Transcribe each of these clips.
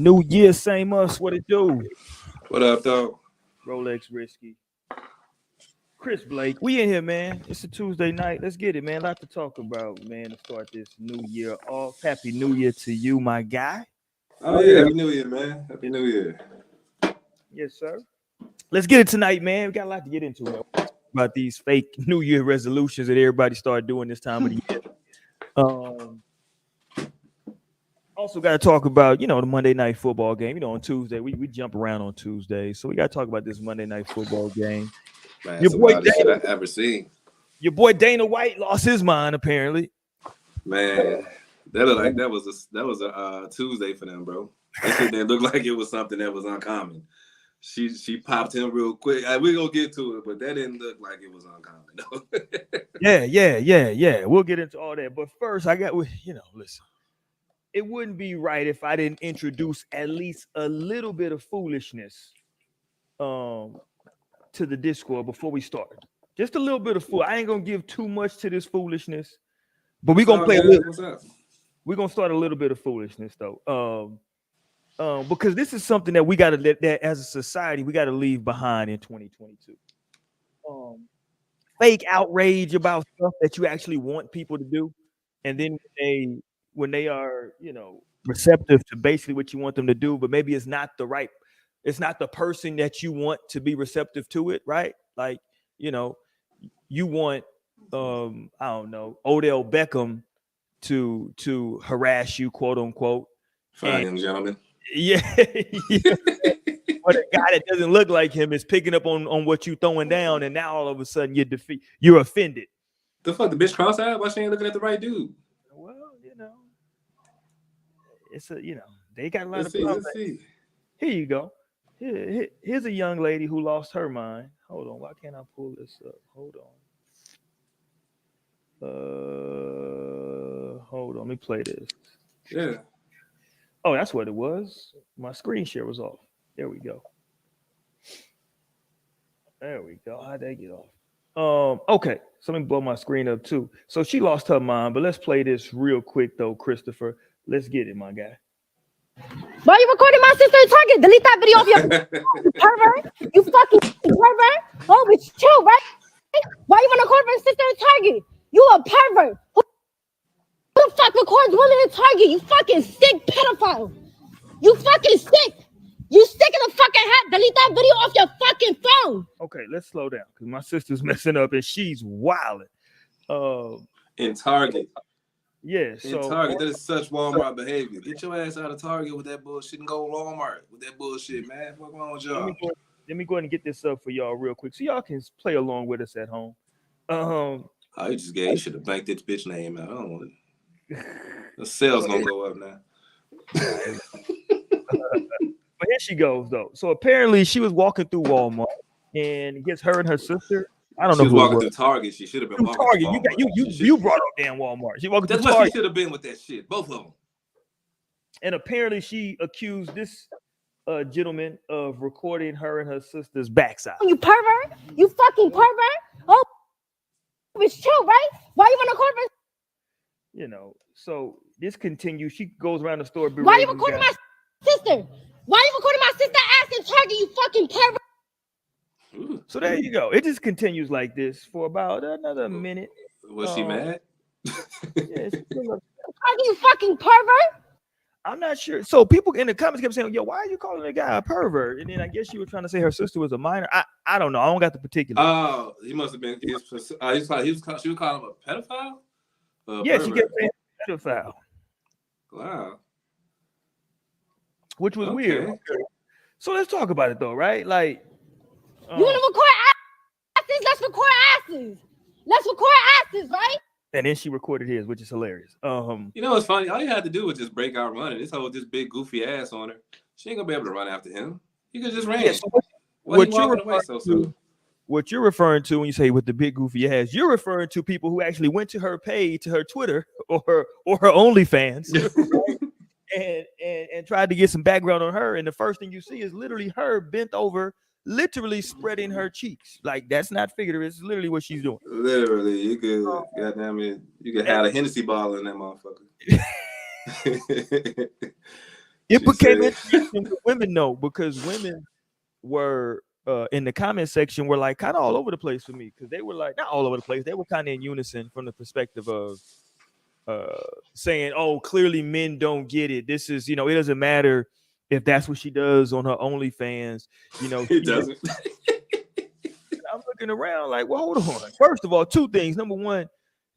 New Year, same us. What it do? What up, though? Rolex Risky. Chris Blake. We in here, man. It's a Tuesday night. Let's get it, man. A lot to talk about, man, to start this new year off. Happy New Year to you, my guy. Oh, yeah. Happy New Year, man. Happy New Year. Yes, sir. Let's get it tonight, man. We got a lot to get into, man. About these fake New Year resolutions that everybody started doing this time of the year. Also got to talk about, the Monday night football game. On Tuesday, we jump around on Tuesday. So we got to talk about this Monday night football game. Man, that's the wildest shit I ever seen. Your boy Dana White lost his mind, apparently. Man, that looked like that was a Tuesday for them, bro. That shit didn't look like it was something that was uncommon. She popped him real quick. We're going to get to it, but that didn't look like it was uncommon, though. Yeah. We'll get into all that. But first, listen. It wouldn't be right if I didn't introduce at least a little bit of foolishness to the Discord before we start. Just a little bit of fool. I ain't gonna give too much to this foolishness, but we're gonna play a little. We're gonna start a little bit of foolishness though. Because this is something that we gotta that as a society we gotta leave behind in 2022. Fake outrage about stuff that you actually want people to do, and then when they are, receptive to basically what you want them to do, but maybe it's not the person that you want to be receptive to it, right? Like, you want, I don't know, Odell Beckham to harass you, quote unquote. Fine, gentlemen. Yeah. But a guy that doesn't look like him is picking up on what you throwing down, and now all of a sudden you're offended. The fuck, the bitch cross-eyed? Why she ain't looking at the right dude? Well, it's they got a lot of problems. Here you go. Here's a young lady who lost her mind. Hold on, why can't I pull this up? Hold on. Let me play this. Yeah. Oh, that's what it was. My screen share was off. There we go. How'd that get off? Okay, so let me blow my screen up too. So she lost her mind, but let's play this real quick though, Christopher. Let's get it, my guy. Why you recording my sister in Target? Delete that video off your pervert. You fucking pervert. Oh, it's true, right? Why you wanna record my sister in Target? You a pervert. Who the fuck records women in Target? You fucking sick pedophile. You fucking sick. You stick in the fucking hat. Delete that video off your fucking phone. Okay, let's slow down because my sister's messing up and she's wilding. In Target. Yeah, in Target. That is such Walmart behavior. Get your ass out of Target with that bullshit and go Walmart with that bullshit, man. What's wrong with y'all? Let me go ahead and get this up for y'all real quick so y'all can play along with us at home. You should have blanked this bitch name out. I don't want it. The sales gonna go up now. But here she goes though. So apparently she was walking through Walmart and it gets her and her sister. I don't know. She was walking through Target. She should have been walking Target. Through You brought up damn Walmart. She walking That's through what Target. she should have been with that shit. Both of them. And apparently she accused this gentleman of recording her and her sister's backside. You pervert. You fucking pervert. Oh, it's true, right? Why you wanna record my? So this continues. She goes around the store. Why you recording my sister? Why you recording my sister ass in Target? You fucking pervert. So there you go. It just continues like this for about another minute. Was she mad? Yeah, you fucking pervert. I'm not sure. So people in the comments kept saying, "Yo, why are you calling the guy a pervert?" And then I guess you were trying to say her sister was a minor. I don't know. I don't got the particulars. Oh, he must have been. She was calling him a pedophile. Yeah, she kept saying pedophile. Wow. Which was weird. Okay. So let's talk about it though, right? Like, you want to record asses? Let's record asses. Let's record asses, right? And then she recorded his, which is hilarious. It's funny. All you had to do was just break out running. This big goofy ass on her. She ain't gonna be able to run after him. He could just ran. Yeah, so what you're referring to when you say with the big goofy ass, you're referring to people who actually went to her page, to her Twitter or her OnlyFans, right? and tried to get some background on her. And the first thing you see is literally her bent over, literally spreading her cheeks. Like, that's not figurative. It's literally what she's doing. Literally, you could, goddamn it, you could have a Hennessy bottle in that motherfucker. It She became said, interesting with women though, because women were in the comment section were like kind of all over the place for me, because they were like not all over the place. They were kind of in unison from the perspective of saying, "Oh, clearly men don't get it. This is, it doesn't matter if that's what she does on her OnlyFans. it doesn't. I'm looking around like, well, hold on. First of all, two things. Number one,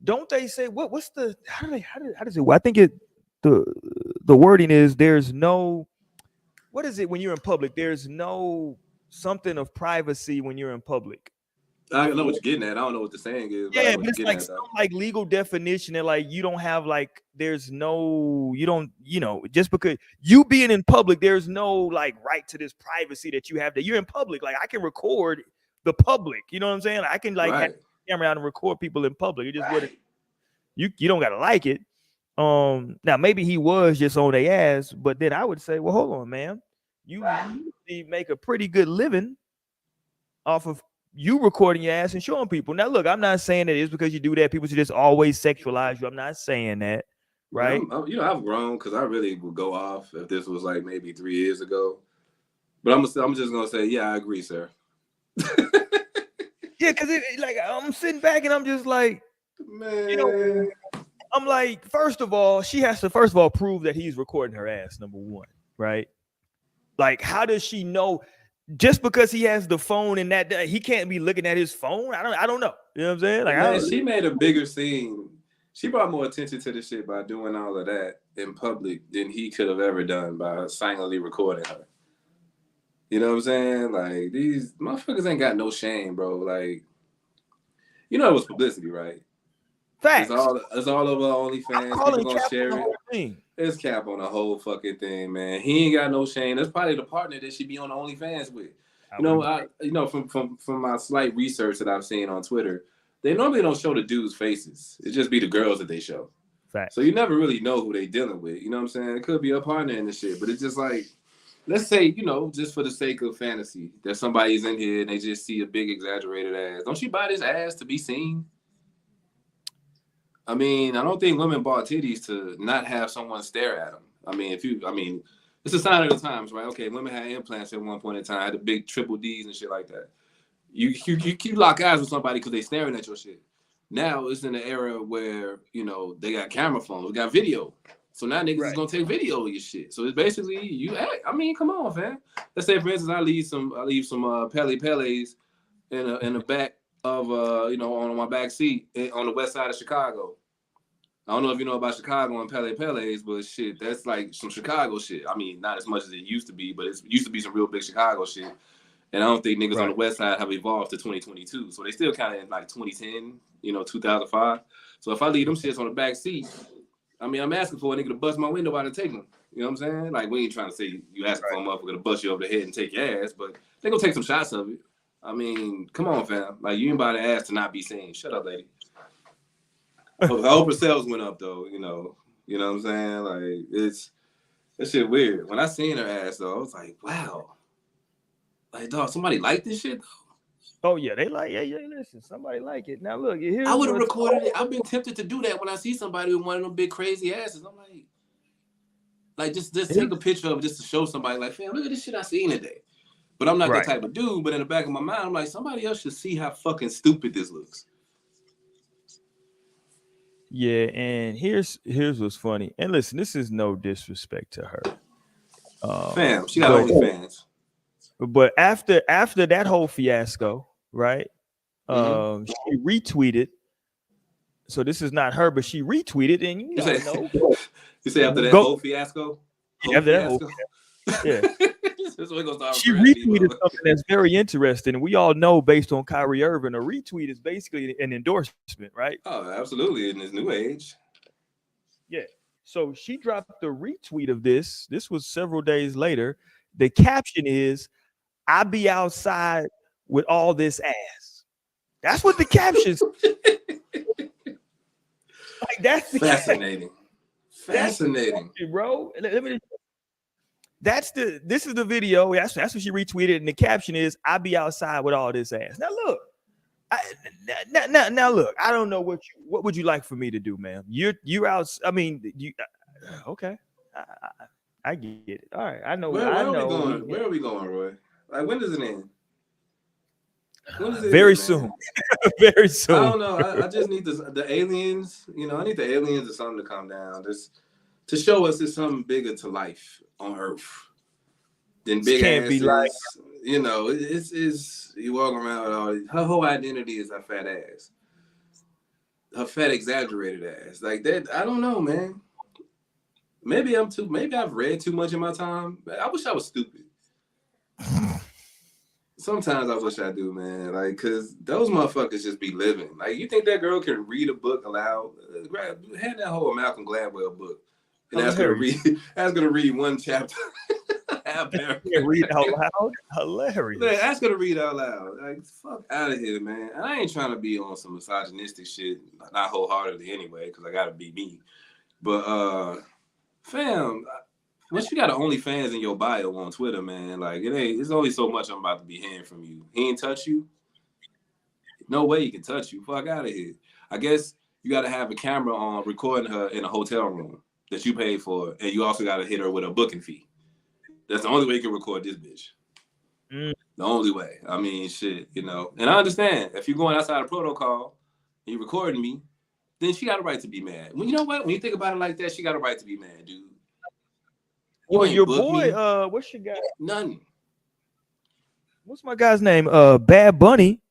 don't they say what's the how does it? Well, I think the wording is there's no, what is it when you're in public? There's no something of privacy when you're in public. I know what you're getting at. I don't know what the saying is, but I Yeah, know what but you're it's getting like at, some though. like legal definition that like you don't have like there's no you don't just because you being in public there's no like right to this privacy that you have, that you're in public. Like I can record the public, you know what I'm saying? I can like have Right. a camera out and record people in public. It just what you don't gotta like it. Now maybe he was just on their ass, but then I would say, well, hold on, man. You usually make a pretty good living off of you recording your ass and showing people. Now, look, I'm not saying that it's because you do that people should just always sexualize you. I'm not saying that, right? I've grown, because I really would go off if this was like maybe 3 years ago. But I'm just gonna say, yeah, I agree, sir. Yeah, because like I'm sitting back and I'm just like, Man, I'm like, first of all, she has to first of all prove that he's recording her ass. Number one, right? Like, how does she know? Just because he has the phone and that he can't be looking at his phone? I don't know. You know what I'm saying? Like, man, she made a bigger scene. She brought more attention to this shit by doing all of that in public than he could have ever done by silently recording her. You know what I'm saying? Like, these motherfuckers ain't got no shame, bro. Like, it was publicity, right? facts. It's all over OnlyFans. People gonna cap share on the it. whole thing. It's cap on the whole fucking thing, man. He ain't got no shame. That's probably the partner that she be on OnlyFans with. From my slight research that I've seen on Twitter, they normally don't show the dudes' faces. It just be the girls that they show. Facts. So you never really know who they dealing with. You know what I'm saying? It could be a partner in this shit, but it's just like, let's say, just for the sake of fantasy, that somebody's in here and they just see a big exaggerated ass. Don't you buy this ass to be seen? I mean, I don't think women bought titties to not have someone stare at them. I mean, it's a sign of the times, right? Okay, women had implants at one point in time, had the big triple Ds and shit like that. You lock eyes with somebody because they staring at your shit. Now it's in the era where, they got camera phones, we got video. So now niggas is gonna take video of your shit. So it's basically you act. I mean, come on, fam. Let's say, for instance, I leave some Pele Peles in the back of on my back seat on the west side of Chicago. I don't know if you know about Chicago and Pele Peles, but shit, that's like some Chicago shit. I mean, not as much as it used to be, but it used to be some real big Chicago shit. And I don't think niggas on the west side have evolved to 2022. So they still kind of in like 2010, 2005. So if I leave them shits on the back seat, I mean, I'm asking for a nigga to bust my window out and take them. You know what I'm saying? Like, we ain't trying to say you asking for a motherfucker to bust you over the head and take your ass, but they gonna take some shots of it. I mean, come on, fam. Like, you ain't buy the ass to not be seen. Shut up, lady. I hope her sales went up, though, You know what I'm saying? Like, that shit weird. When I seen her ass, though, I was like, wow. Like, dog, somebody like this shit, though? Oh, yeah, they like, yeah, listen, somebody like it. Now, look, I would have recorded it. I've been tempted to do that when I see somebody with one of them big crazy asses. I'm like just take a picture of it just to show somebody, like, fam, look at this shit I seen today. But I'm not that type of dude. But in the back of my mind, I'm like, somebody else should see how fucking stupid this looks. Yeah, and here's what's funny. And listen, this is no disrespect to her. Fam, she got OnlyFans. But after that whole fiasco, right? She retweeted. So this is not her, but she retweeted, and you say after that whole fiasco? After that whole fiasco. Yeah. She retweeted something that's very interesting. And we all know, based on Kyrie Irving, a retweet is basically an endorsement, right? Oh, absolutely. In this new age. Yeah. So she dropped the retweet of this. This was several days later. The caption is, "I be outside with all this ass." That's what the caption says. Like, that's fascinating. Fascinating. Bro. This is the video. That's what she retweeted, and the caption is, "I be outside with all this ass." Now look, now look. I don't know what would you like for me to do, ma'am? You're out. I mean, okay. I get it. All right, I know. Where I are we know. going? Where are we going, Roy? Like, when does it end? When does it Very end, soon. man? Very I soon. don't know. I just need the aliens. You know, I need the aliens or something to come down. Just to show us there's something bigger to life on Earth than This big can't be like. asses. You know, it's you walk around with all these. Her whole identity is her fat ass. Her fat exaggerated ass. Like that. I don't know, man. Maybe I've read too much in my time. I wish I was stupid. Sometimes I wish I do, man. Like, cause those motherfuckers just be living. Like, you think that girl can read a book aloud? Hand that whole Malcolm Gladwell book and ask her to read. Ask her to read one chapter. Read out loud. Hilarious. Man, ask her to read out loud. Like, fuck out of here, man. I ain't trying to be on some misogynistic shit, not wholeheartedly anyway, because I gotta be me. But fam, once you got an OnlyFans in your bio on Twitter, man, like it's only so much I'm about to be hearing from you. He ain't touch you. No way he can touch you. Fuck out of here. I guess you got to have a camera on recording her in a hotel room that you paid for, and you also got to hit her with a booking fee. That's the only way you can record this bitch. The only way. I mean, shit, you know. And I understand if you're going outside of protocol and you're recording me, then she got a right to be mad. Well, you know what? When you think about it like that, she got a right to be mad, dude. Well, your boy, what's your guy? None. What's my guy's name? Bad Bunny.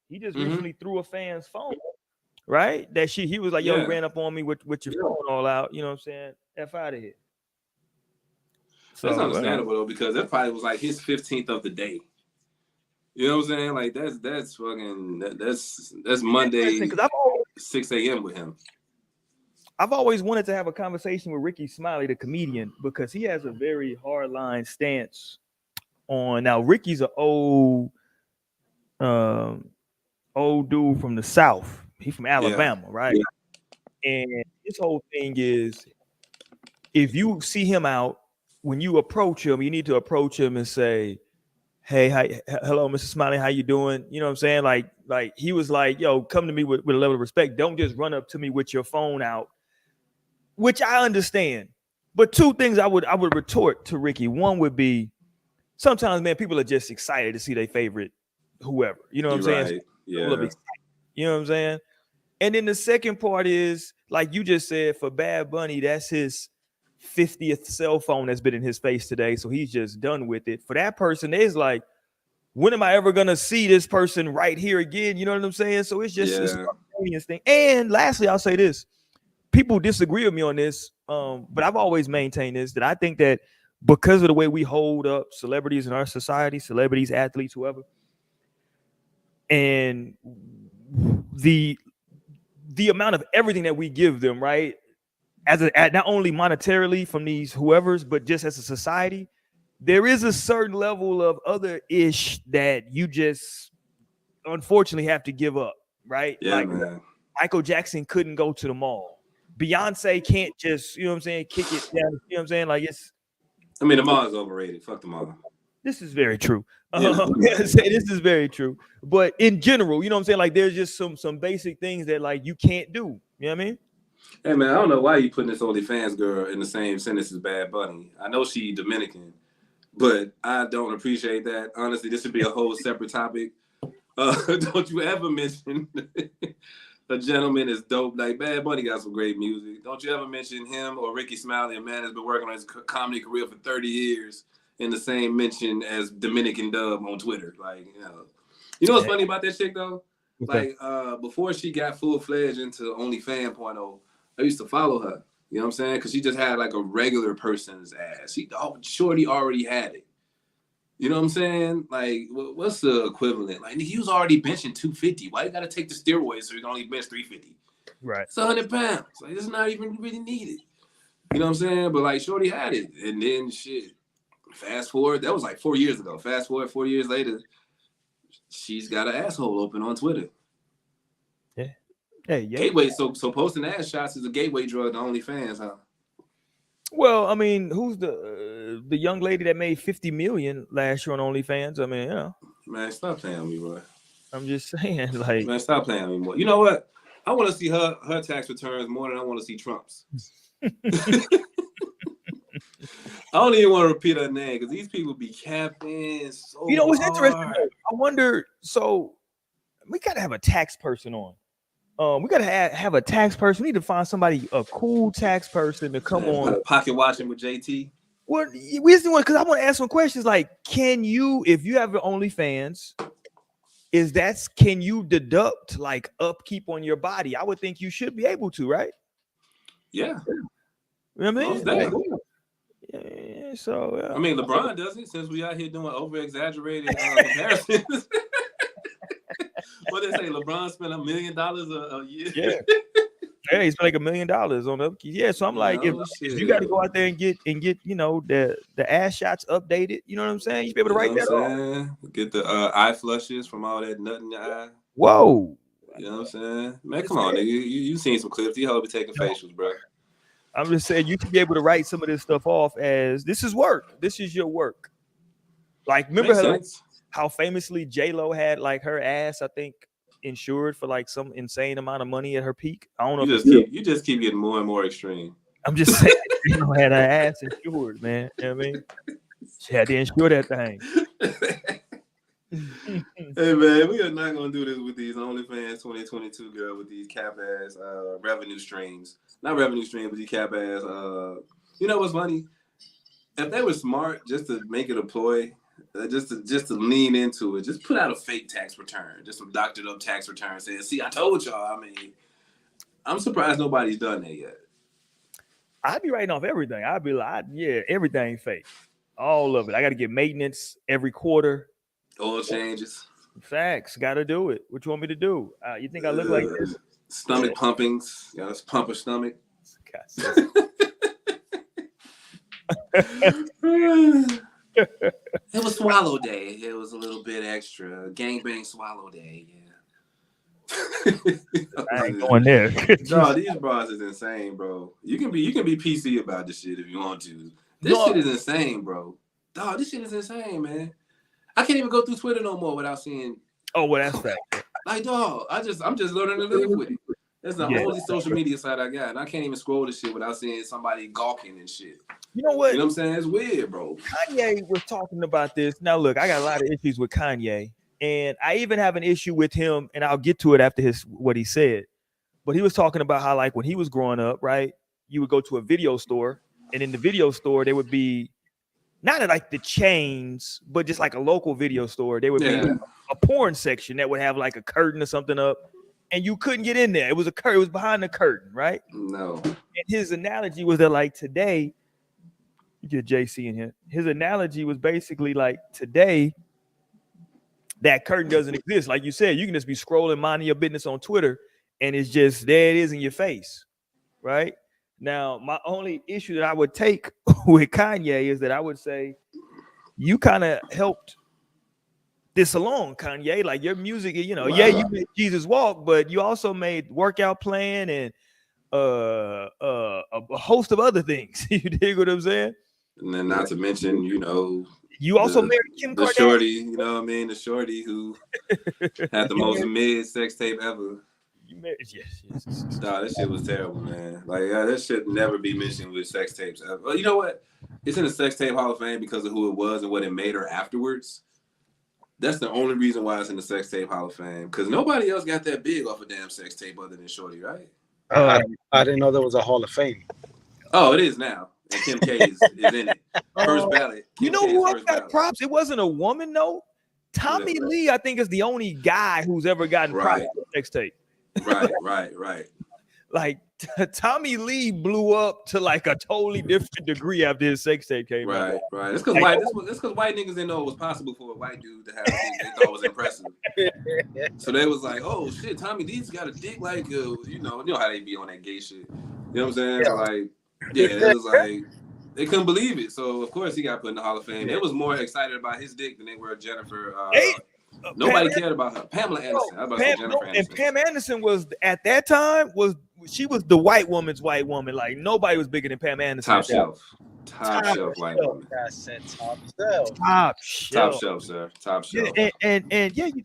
He just recently threw a fan's phone, right? That he was like, yo, you ran up on me with your phone all out. You know what I'm saying? F out of here. So, that's understandable though, because that probably was like his 15th of the day. You know what I'm saying? Like that's fucking that's Monday 6 a.m. with him. I've always wanted to have a conversation with Ricky Smiley, the comedian, because he has a very hardline stance on. Now, Ricky's an old dude from the South. He's from Alabama, right? Yeah. And his whole thing is, if you see him out, when you approach him, you need to approach him and say, hey, hello, Mr. Smiley, how you doing? You know what I'm saying? Like he was like, yo, come to me with a level of respect. Don't just run up to me with your phone out, which I understand. But two things I would retort to Ricky. One would be, sometimes, man, people are just excited to see their favorite whoever. You know what I'm saying? Right. Yeah. You know what I'm saying? And then the second part is, like you just said, for Bad Bunny, that's his 50th cell phone that's been in his face today. So he's just done with it. For that person, it's like, when am I ever going to see this person right here again? You know what I'm saying? So it's just it's a thing. And lastly, I'll say this. People disagree with me on this, but I've always maintained this, that I think that because of the way we hold up celebrities in our society, celebrities, athletes, whoever, and the amount of everything that we give them, right, as not only monetarily from these whoever's, but just as a society, there is a certain level of other ish that you just unfortunately have to give up, right? Yeah, like man. Michael Jackson couldn't go to the mall. Beyonce can't just, you know what I'm saying, kick it down. You know what I'm saying? Like I mean, the mall is overrated. Fuck the mall. This is very true. This is very true. But in general, you know what I'm saying? Like there's just some basic things that like you can't do. You know what I mean? Hey man, I don't know why you putting this OnlyFans girl in the same sentence as Bad Bunny. I know she Dominican, but I don't appreciate that. Honestly, this should be a whole separate topic. Don't you ever mention a gentleman is dope. Like Bad Bunny got some great music. Don't you ever mention him or Ricky Smiley, a man that's been working on his comedy career for 30 years, in the same mention as Dominican Dub on Twitter. Like, you know what's funny about that chick though? Okay. Like before she got full-fledged into OnlyFans.0, I used to follow her. You know what I'm saying? Because she just had like a regular person's ass. Shorty already had it. You know what I'm saying? Like, what's the equivalent? Like, he was already benching 250. Why you got to take the steroids so you can only bench 350? Right. It's 100 pounds. Like, it's not even really needed. You know what I'm saying? But, like, shorty had it. And then, shit, fast forward. That was like 4 years ago. Fast forward 4 years later, she's got an asshole open on Twitter. Yeah. Hey, yeah. Gateway. So posting ass shots is a gateway drug to OnlyFans, huh? Well, I mean, who's the young lady that made $50 million last year on OnlyFans? I mean, you know. Man, stop playing with me, Roy. I'm just saying, like, man, stop playing with me more. You know what? I want to see her tax returns more than I want to see Trump's. I don't even want to repeat her name because these people be capping so You know what's interesting? hard. I wonder. So we gotta have a tax person on. We gotta have a tax person. We need to find somebody, a cool tax person to come on. Pocket watching with JT. Well, we just want because I want to ask some questions. Like, can you, if you have your OnlyFans, can you deduct like upkeep on your body? I would think you should be able to, right? Yeah. You know what I mean? Like, yeah. So I mean, LeBron does it since we out here doing over exaggerated comparisons. What they say, LeBron spent $1 million a year. Yeah. Yeah, he's like $1 million on upkeep. Yeah, so I'm like, if you got to go out there and get the ass shots updated, you know what I'm saying? You should be able to write that off. Get the eye flushes from all that nut in your eye. Whoa. You know what I'm saying? Man, come on, nigga. You seen some clips. You hope be taking facials, bro. I'm just saying you should be able to write some of this stuff off as this is work. This is your work. Like, remember how famously J-Lo had like her ass, I think, insured for like some insane amount of money at her peak. I don't know. You just keep getting more and more extreme. I'm just saying, J-Lo had her ass insured, man. You know what I mean? She had to insure that thing. Hey man, we are not gonna do this with these OnlyFans 2022 girl with these cap ass revenue streams. Not revenue streams, but these cap ass. You know what's funny? If they were smart, just to make it a ploy. Just to lean into it, just put out a fake tax return, just some doctored up tax return saying, see, I told y'all. I mean, I'm surprised nobody's done that yet. I'd be writing off everything. I'd be like, yeah, everything fake. All of it. I got to get maintenance every quarter. Oil changes. Facts. Got to do it. What you want me to do? You think I look like this? Stomach pumpings. You gotta pump a stomach. It was swallow day. It was a little bit extra. Gangbang swallow day. Yeah. I ain't going there. No, these bras is insane, bro. You can be PC about this shit if you want to. This shit is insane, bro. Dog, this shit is insane, man. I can't even go through Twitter no more without seeing. Oh, well, that's fact. Like, dog, I'm just learning to live with it. That's the only social media site I got, and I can't even scroll this shit without seeing somebody gawking and shit. You know what? You know what I'm saying? It's weird, bro. Kanye was talking about this. Now, look, I got a lot of issues with Kanye, and I even have an issue with him, and I'll get to it after what he said. But he was talking about how, like, when he was growing up, right, you would go to a video store, and in the video store, there would be not like the chains, but just like a local video store. There would be a porn section that would have like a curtain or something up, and you couldn't get in there. It was a curtain. It was behind the curtain, right? No. And his analogy was that, like, today, you get JC in here. His analogy was basically like, today, that curtain doesn't exist. Like you said, you can just be scrolling, minding your business on Twitter, and it's just there. It is in your face, right? Now, my only issue that I would take with Kanye is that I would say you kind of helped this along, Kanye. Like, your music, you know, you made Jesus Walk, but you also made Workout Plan and a host of other things. You dig what I'm saying? And then not to mention, you know, you also married Kim Kardashian. The shorty, you know what I mean? The shorty who had the most mid sex tape ever. You married, yes. Nah, that shit was terrible, man. Like, that should never be mentioned with sex tapes ever. Well, you know what? It's in the Sex Tape Hall of Fame because of who it was and what it made her afterwards. That's the only reason why it's in the Sex Tape Hall of Fame. Because nobody else got that big off a damn sex tape other than Shorty, right? I didn't know there was a Hall of Fame. Oh, it is now. And Kim K is in it. First ballot. You know who else got props? It wasn't a woman, though. Tommy Lee, I think, is the only guy who's ever gotten props on sex tape. Right. Like, Tommy Lee blew up to like a totally different degree after his sex tape came out. Right. It's because white niggas didn't know it was possible for a white dude to have a dick they thought was impressive. So they was like, oh shit, Tommy Lee's got a dick like you know how they be on that gay shit. You know what I'm saying? Yeah. Like, it was like they couldn't believe it. So of course he got put in the Hall of Fame. They was more excited about his dick than they were Jennifer. Nobody cared about her. Pamela Anderson. I was about to say Jennifer Anderson. And Pam Anderson was at that time she was the white woman's white woman. Like, nobody was bigger than Pam Anderson. Top shelf white woman. I said top shelf. Top shelf, sir. Top shelf. Yeah, and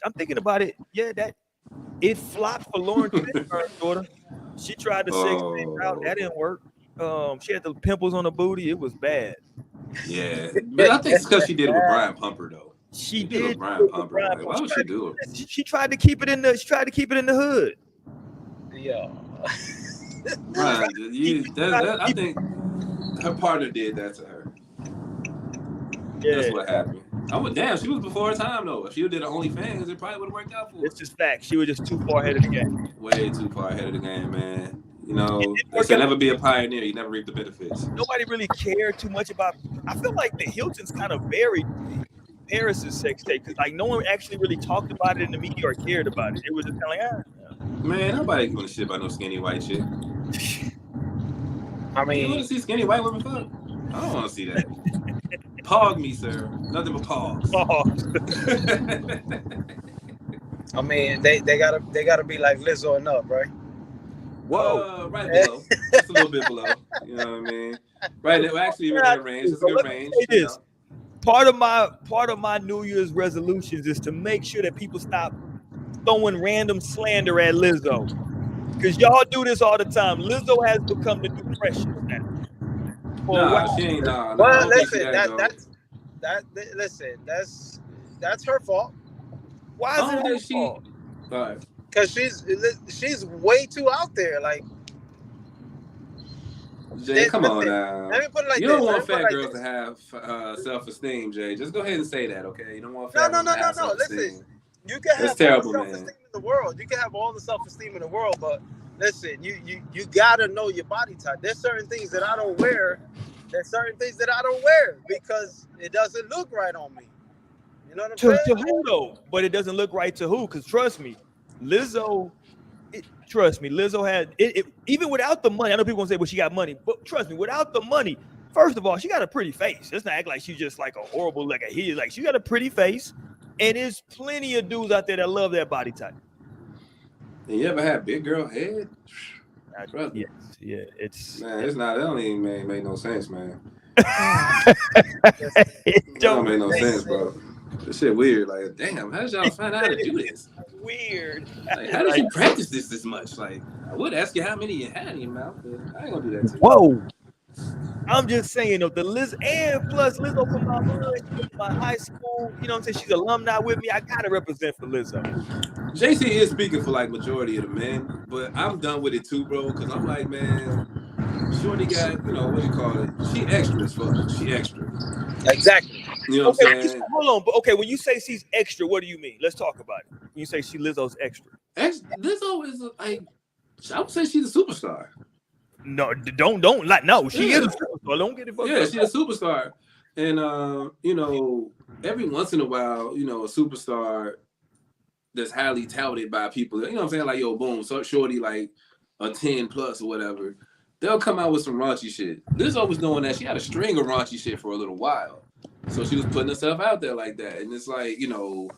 I'm thinking about it. Yeah, that it flopped for Lauren Fishburne's daughter. She tried to sex things out. That didn't work. She had the pimples on her booty. It was bad. Yeah, but I think it's because she did it with Brian Pumper though. She did it with did. Brian Pumper. Like, why would she do it? She tried to keep it in the. She tried to keep it in the hood. Yeah. Brian, I think her partner did that to her. Yeah. That's what happened. Damn, she was before her time though. If she did her OnlyFans, it probably would have worked out for her. It's just fact. She was just too far ahead of the game. Way too far ahead of the game, man. You know, they say never be a pioneer. You never reap the benefits. Nobody really cared too much about. I feel like the Hiltons kind of buried Paris's sex tape because like no one actually really talked about it in the media or cared about it. It was just kind of like, Man, nobody giving a shit about no skinny white shit. I mean, you want to see skinny white women fuck? I don't want to see that. Pog me, sir. Nothing but pogs. I mean, they gotta be like Lizzo and up, right? Whoa, right below. Just a little bit below. You know what I mean? Right there, actually within the range. It's a good range. This. Part of my New Year's resolutions is to make sure that people stop throwing random slander at Lizzo. Because y'all do this all the time. Lizzo has become the new Precious now. Nah, she ain't. Nah, well, listen, that's her fault. Why is it her fault? Because she's way too out there. Like, Jay, come on now. Let me put it like you this. don't want fat girls to have self-esteem, Jay. Just go ahead and say that, okay? You don't want fat girls to have self-esteem. Listen, you can have all the self-esteem in the world. You can have all the self-esteem in the world, but listen, you gotta know your body type. There's certain things that I don't wear. There's certain things that I don't wear because it doesn't look right on me. You know what I'm saying? To who though? But it doesn't look right to who? Because trust me, Lizzo had it even without the money. I know people gonna say, well, she got money, but trust me, without the money, first of all, she got a pretty face. Let's not act like she's just like a horrible, like a hideous, like she got a pretty face, and there's plenty of dudes out there that love that body type. And you ever had big girl head? Yes, yeah, it's man, it's not. That don't even make no sense, man. It don't make no sense, bro. This shit weird. Like, damn, how did y'all find out how to do this? Weird. Like, how did you practice this much? Like, I would ask you how many you had in your mouth, but I ain't gonna do that to you. Whoa. I'm just saying though, the Liz and plus Lizzo from my hood, my high school, you know what I'm saying? She's alumni with me. I gotta represent for Lizzo. JC is speaking for like majority of the men, but I'm done with it too, bro. Cause I'm like, man, Shorty got, you know, what do you call it? She extra as fuck. She extra. Exactly. You know what I'm saying? Hold on, but okay, when you say she's extra, what do you mean? Let's talk about it. When you say Lizzo's extra. Lizzo is like, I would say she's a superstar. No, don't like no. She is a superstar. Don't get it fucked up. Yeah, she's a superstar, and you know, every once in a while, you know, a superstar that's highly touted by people. You know what I'm saying? Like, yo, boom, so Shorty like a 10 plus or whatever. They'll come out with some raunchy shit. Lizzo was doing that. She had a string of raunchy shit for a little while, so she was putting herself out there like that, and it's like, you know.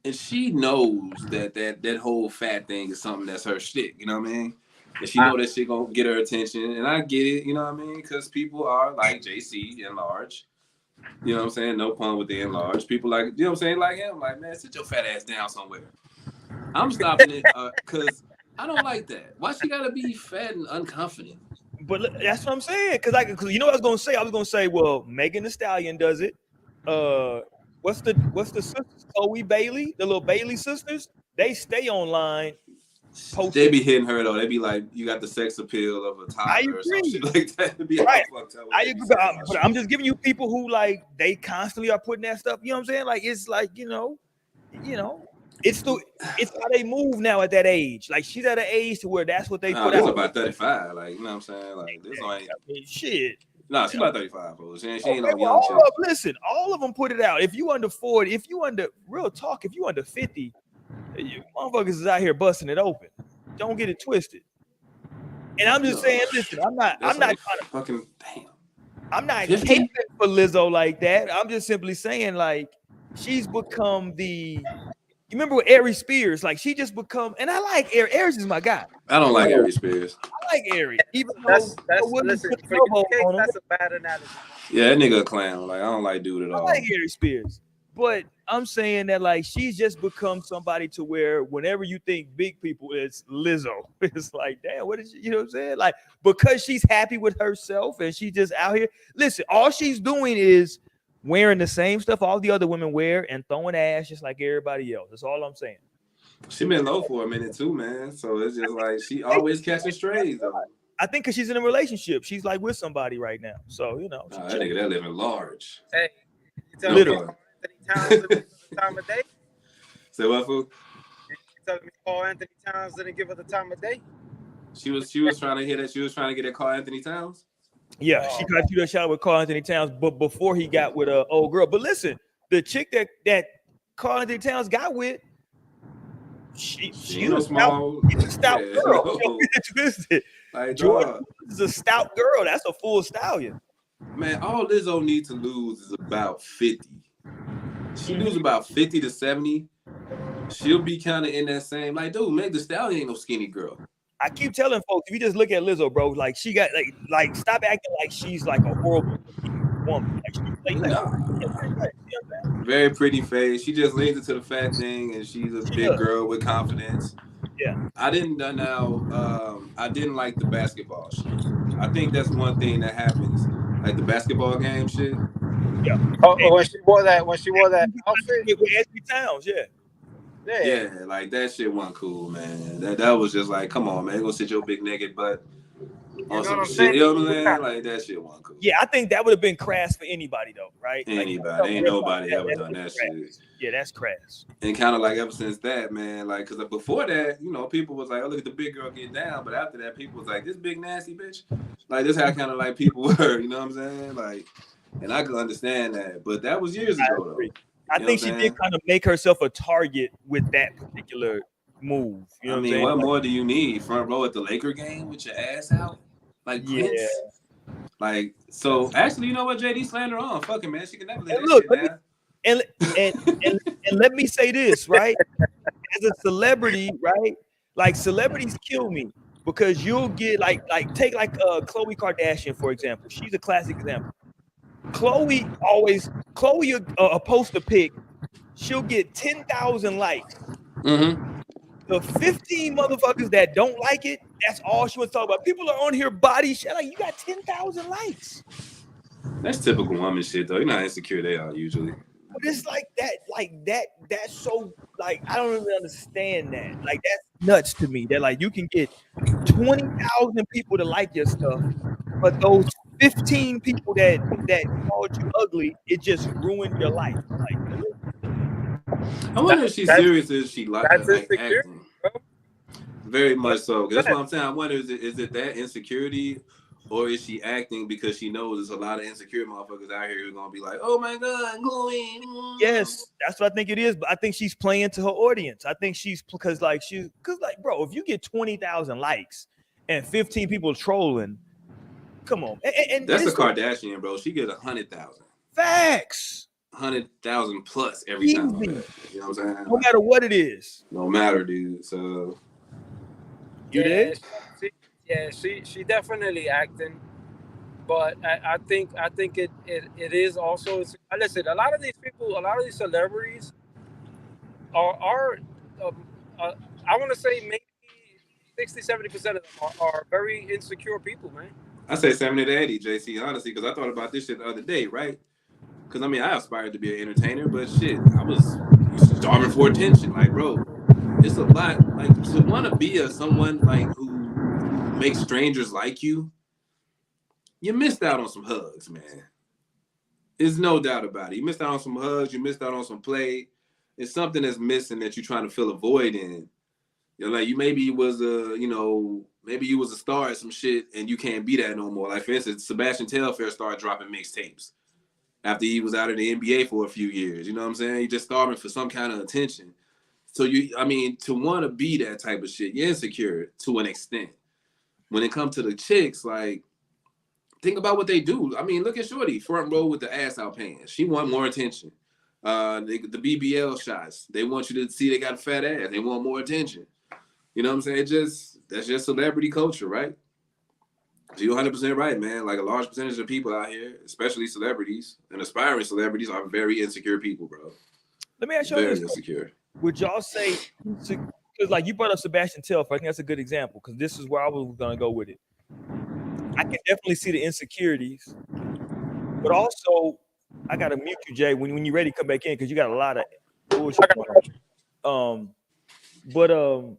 And she knows that whole fat thing is something that's her shtick. You know what I mean? And she know that shit gonna get her attention, and I get it, you know what I mean? Because people are like JC enlarged, you know what I'm saying? No pun with the enlarged. People like, you know what I'm saying? Like him, like, man, sit your fat ass down somewhere. I'm stopping it because I don't like that. Why she gotta be fat and unconfident? But that's what I'm saying. Because you know what I was gonna say? I was gonna say, well, Megan Thee Stallion does it. What's the sisters? Chloe Bailey, the little Bailey sisters. They stay online. They be hitting her though. They be like, you got the sex appeal of a toddler or some shit like that. Be right. I agree, but I'm just giving you people who like they constantly are putting that stuff. You know what I'm saying? Like it's like you know, it's how they move now at that age. Like she's at an age to where that's what they put out. About 35. Like you know what I'm saying? Like this ain't shit. Nah, she's about 35, bro. She ain't no young chick. Listen, all of them put it out. If you under 40, if you under real talk, if you under 50. You motherfuckers is out here busting it open. Don't get it twisted. And I'm just saying, listen, I'm not trying to fucking damn. I'm not caping for Lizzo like that. I'm just simply saying, like, she's become the. You remember with Ari Spears? Like, she just become, and I like Ari. Aries is my guy. I don't like Ari Spears. I like Ari, even that's though listen, that's a bad analogy. Yeah, that nigga a clown. Like, I don't like dude at all. I like Ari Spears. But I'm saying that like she's just become somebody to where whenever you think big people, it's Lizzo. It's like, damn, what is she, you know what I'm saying? Like, because she's happy with herself and she just out here. Listen, all she's doing is wearing the same stuff all the other women wear and throwing ass just like everybody else. That's all I'm saying. She been low for a minute too, man. So it's just like she always catching strays though. I think because she's in a relationship, she's like with somebody right now. So you know, Nah, that nigga that living large. Hey, you tell Literally. me Anthony Towns didn't give her the time of day? Say what, fool? You telling me Carl Anthony Towns didn't give her the time of day? She was trying to hear that. She was trying to get that Carl Anthony Towns. Yeah, she tried to shoot a shot with Carl Anthony Towns, but before he got with a old girl. But listen, the chick that Carl Anthony Towns got with, she's no a small, stout yeah, girl. no. Don't get it twisted. Like, Jordan dog, is a stout girl. That's a full stallion. man, all Lizzo needs to lose is about 50. She lose about 50 to 70. She'll be kind of in that same, like, dude, Meg Thee Stallion ain't no skinny girl. I keep telling folks, if you just look at Lizzo, bro, like she got like stop acting like she's like a horrible woman. Like, Nah. Very pretty face. She just leans into the fat thing, and she's a big girl with confidence. Yeah. I didn't like the basketball shit. I think that's one thing that happens, like the basketball game shit. Yeah. Oh, when she wore that outfit with Anthony Towns, yeah. Yeah, like that shit wasn't cool, man. That was just like, come on, man, go sit your big naked butt on some shit. You know what I'm saying? Like that shit wasn't cool. Yeah, I think that would have been crass for anybody though, right? Anybody, like, ain't nobody ever done that shit. Yeah, that's crass. And kind of like ever since that, man, like, because before that, you know, people was like, oh, look at the big girl get down. But after that, people was like, this big nasty bitch. Like, this how kind of like people were, you know what I'm saying? Like, and I could understand that. But that was years ago, though. I think she did kind of make herself a target with that particular move. You know what I'm saying? What more do you need? Front row at the Laker game with your ass out? Like, Prince? Like, so, actually, you know what, JD slander on? Fuck it, man. She can never let that shit down. And let me say this, right? As a celebrity, right? Like celebrities kill me because you'll get take Khloe Kardashian, for example. She's a classic example. Khloe a post a pic, she'll get 10,000 likes. Mm-hmm. The 15 motherfuckers that don't like it, that's all she wants to talk about. People are on here body shit. Like, you got 10,000 likes. That's typical woman shit, though. You know how insecure they are usually. But it's like that's so, like, I don't really understand that. Like, that's nuts to me. That, like, you can get 20,000 people to like your stuff, but those 15 people that called you ugly, it just ruined your life. Like, I wonder if she's serious or if she like acting. Very much so. That's what I'm saying. I wonder, is it that insecurity, or is she acting because she knows there's a lot of insecure motherfuckers out here who are gonna be like, oh my god, Chloe. Yes, that's what I think it is. But I think she's playing to her audience. I think she's because bro, if you get 20,000 likes and 15 people trolling, come on. And that's a Kardashian, bro. She get 100,000. Facts. 100,000 plus every time. You know what I'm saying? No matter what it is. No matter, dude. So you did? She definitely acting, but I think it is also. Listen, a lot of these people, a lot of these celebrities are I want to say maybe 60-70% of them are very insecure people, man. I say 70 to 80, JC, honestly, because I thought about this shit the other day, right? Because I mean, I aspired to be an entertainer, but shit, I was starving for attention. Like, bro, it's a lot. Like, to want to be someone like who makes strangers like you, you missed out on some hugs, man. There's no doubt about it. You missed out on some hugs. You missed out on some play. It's something that's missing that you're trying to fill a void in. You know, like maybe you was a star at some shit and you can't be that no more. Like, for instance, Sebastian Telfair started dropping mixtapes after he was out of the NBA for a few years. You know what I'm saying? You're just starving for some kind of attention. So to want to be that type of shit, you're insecure to an extent. When it comes to the chicks, like, think about what they do. I mean, look at Shorty, front row with the ass out pants. She want more attention. The BBL shots, they want you to see they got a fat ass. They want more attention. You know what I'm saying? That's just celebrity culture, right? You're 100% right, man. Like a large percentage of people out here, especially celebrities and aspiring celebrities, are very insecure people, bro. Let me ask you Very this: insecure. would y'all say, because like you brought up Sebastian Telfair, I think that's a good example because this is where I was gonna go with it. I can definitely see the insecurities, but also I gotta mute you, Jay, when you're ready, come back in because you got a lot of bullshit going on.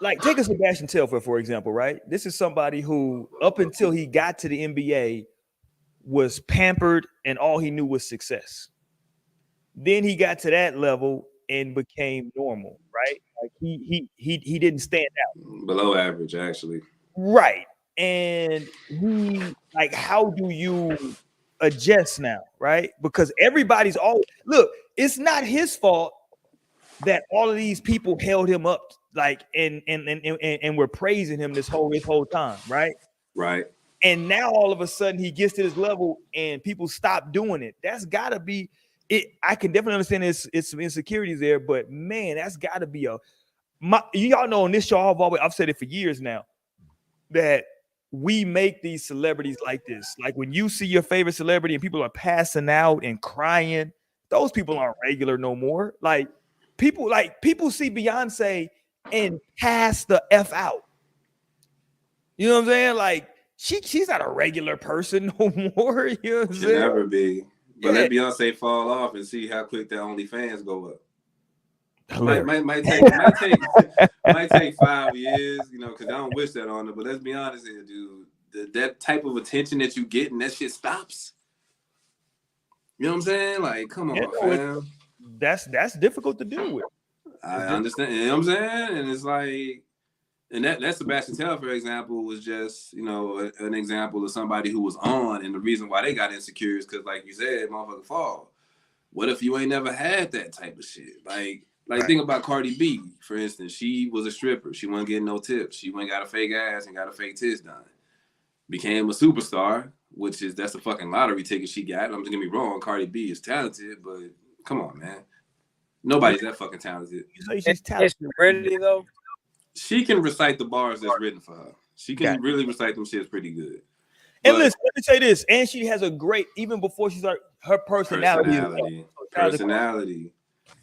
Like take a Sebastian Telfair, for example, right? This is somebody who, up until he got to the NBA, was pampered and all he knew was success. Then he got to that level and became normal, right? Like he didn't stand out. Below average, actually. Right. And he, like, how do you adjust now, right? Because everybody's all look, it's not his fault that all of these people held him up, like, and were praising him this whole time, right? Right. And now all of a sudden he gets to this level and people stop doing it. That's gotta be it. I can definitely understand it's some insecurities there, but man, that's gotta be y'all know on this show, I've said it for years now, that we make these celebrities like this. Like when you see your favorite celebrity and people are passing out and crying, those people aren't regular no more. Like people see Beyonce and pass the F out. You know what I'm saying? Like she's not a regular person no more. You know what I'm saying? Never be. But let Beyonce fall off and see how quick that OnlyFans go up. Might take 5 years, you know, because I don't wish that on her. But let's be honest here, dude. That type of attention that you get and that shit stops. You know what I'm saying? Like, come on, fam. That's difficult to deal with. I understand. You know what I'm saying? And it's like, and that Sebastian Telfair example was just, you know, an example of somebody who was on, and the reason why they got insecure is because, like you said, motherfucker fall. What if you ain't never had that type of shit? Like right. Think about Cardi B, for instance. She was a stripper. She wasn't getting no tips. She went got a fake ass and got a fake tits done. Became a superstar, that's a fucking lottery ticket she got. I'm just gonna be wrong. Cardi B is talented, but come on, man. Nobody's that fucking talented. She's talented. Is really though? She can recite the bars that's written for her. She can really recite them shits pretty good. And listen, let me say this. And she has a great, even before she started, her personality.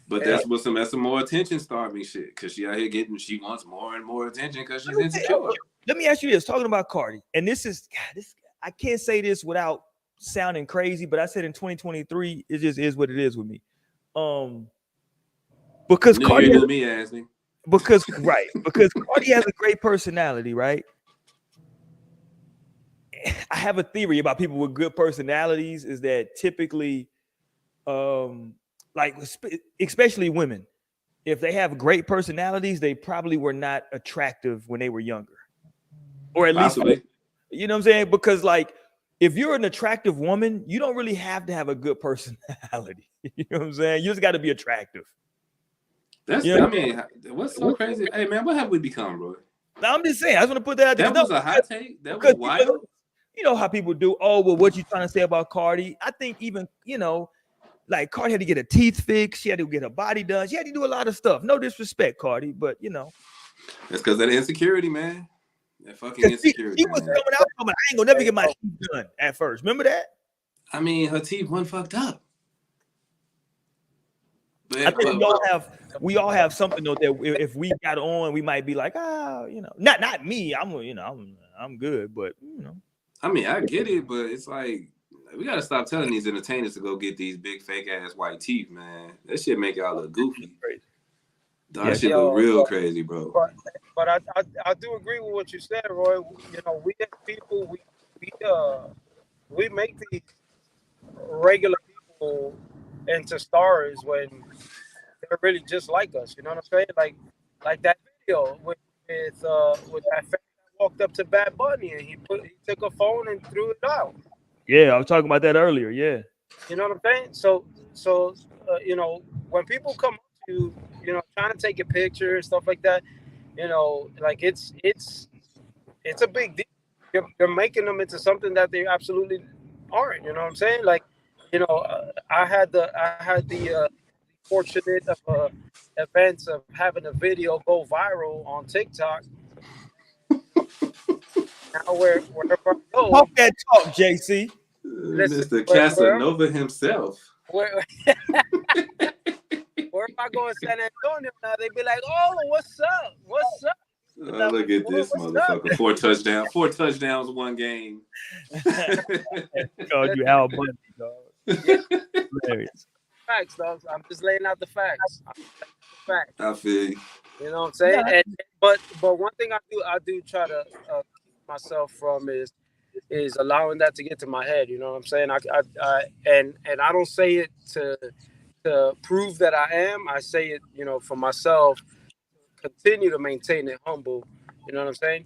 But that's some more attention starving shit. Because she out here she wants more and more attention because she's insecure. Let me ask you this, talking about Cardi. And this I can't say this without sounding crazy, but I said in 2023, it just is what it is with me. Because Cardi because Cardi has a great personality, right? I have a theory about people with good personalities is that typically, like especially women, if they have great personalities, they probably were not attractive when they were younger, or at least, you know what I'm saying? Because like, if you're an attractive woman, you don't really have to have a good personality. You know what I'm saying? You just got to be attractive. That's, you know, I mean, what's so crazy? Hey man, what have we become, bro? No, I'm just saying. I just want to put that out there. That was a hot take. That was wild. You know how people do. Oh, well, what you trying to say about Cardi? I think even, you know, like Cardi had to get her teeth fixed. She had to get her body done. She had to do a lot of stuff. No disrespect, Cardi, but you know. It's because of that insecurity, man. That fucking insecurity. She was coming out, I ain't gonna never get my teeth done at first. Remember that? I mean, her teeth weren't fucked up. But, I think we all have something though that if we got on, we might be like, you know, not me. I'm good, but you know. I mean, I get it, but it's like we gotta stop telling these entertainers to go get these big fake ass white teeth, man. That shit make y'all look goofy. That shit look real crazy, bro. But I do agree with what you said, Roy. You know, we as people, we make these regular people into stars when they're really just like us. You know what I'm saying? Like that video with that fan that walked up to Bad Bunny and he took a phone and threw it out. Yeah, I was talking about that earlier. Yeah. You know what I'm saying? So you know, when people come up to you, you know, trying to take a picture and stuff like that, you know, like it's a big deal. You're making them into something that they absolutely aren't. You know what I'm saying? Like, you know, I had the fortunate of events of having a video go viral on TikTok. Now wherever I go, Talk that talk, JC. listen, Mr. Casanova himself. wherever I go in San Antonio now, they be like, "Oh, what's up? What's up?" And I'm Look like, at "Oh, this what's up?" motherfucker. 4 touchdowns, one game. Called you Al Bundy, dog. Yeah, Hilarious. facts, dog. I'm just laying out the facts. I feel you. You know what I'm saying? Yeah. But one thing I do try to keep myself from is allowing that to get to my head. You know what I'm saying? And I don't say it to prove that I am. I say it, you know, for myself. Continue to maintain it humble. You know what I'm saying?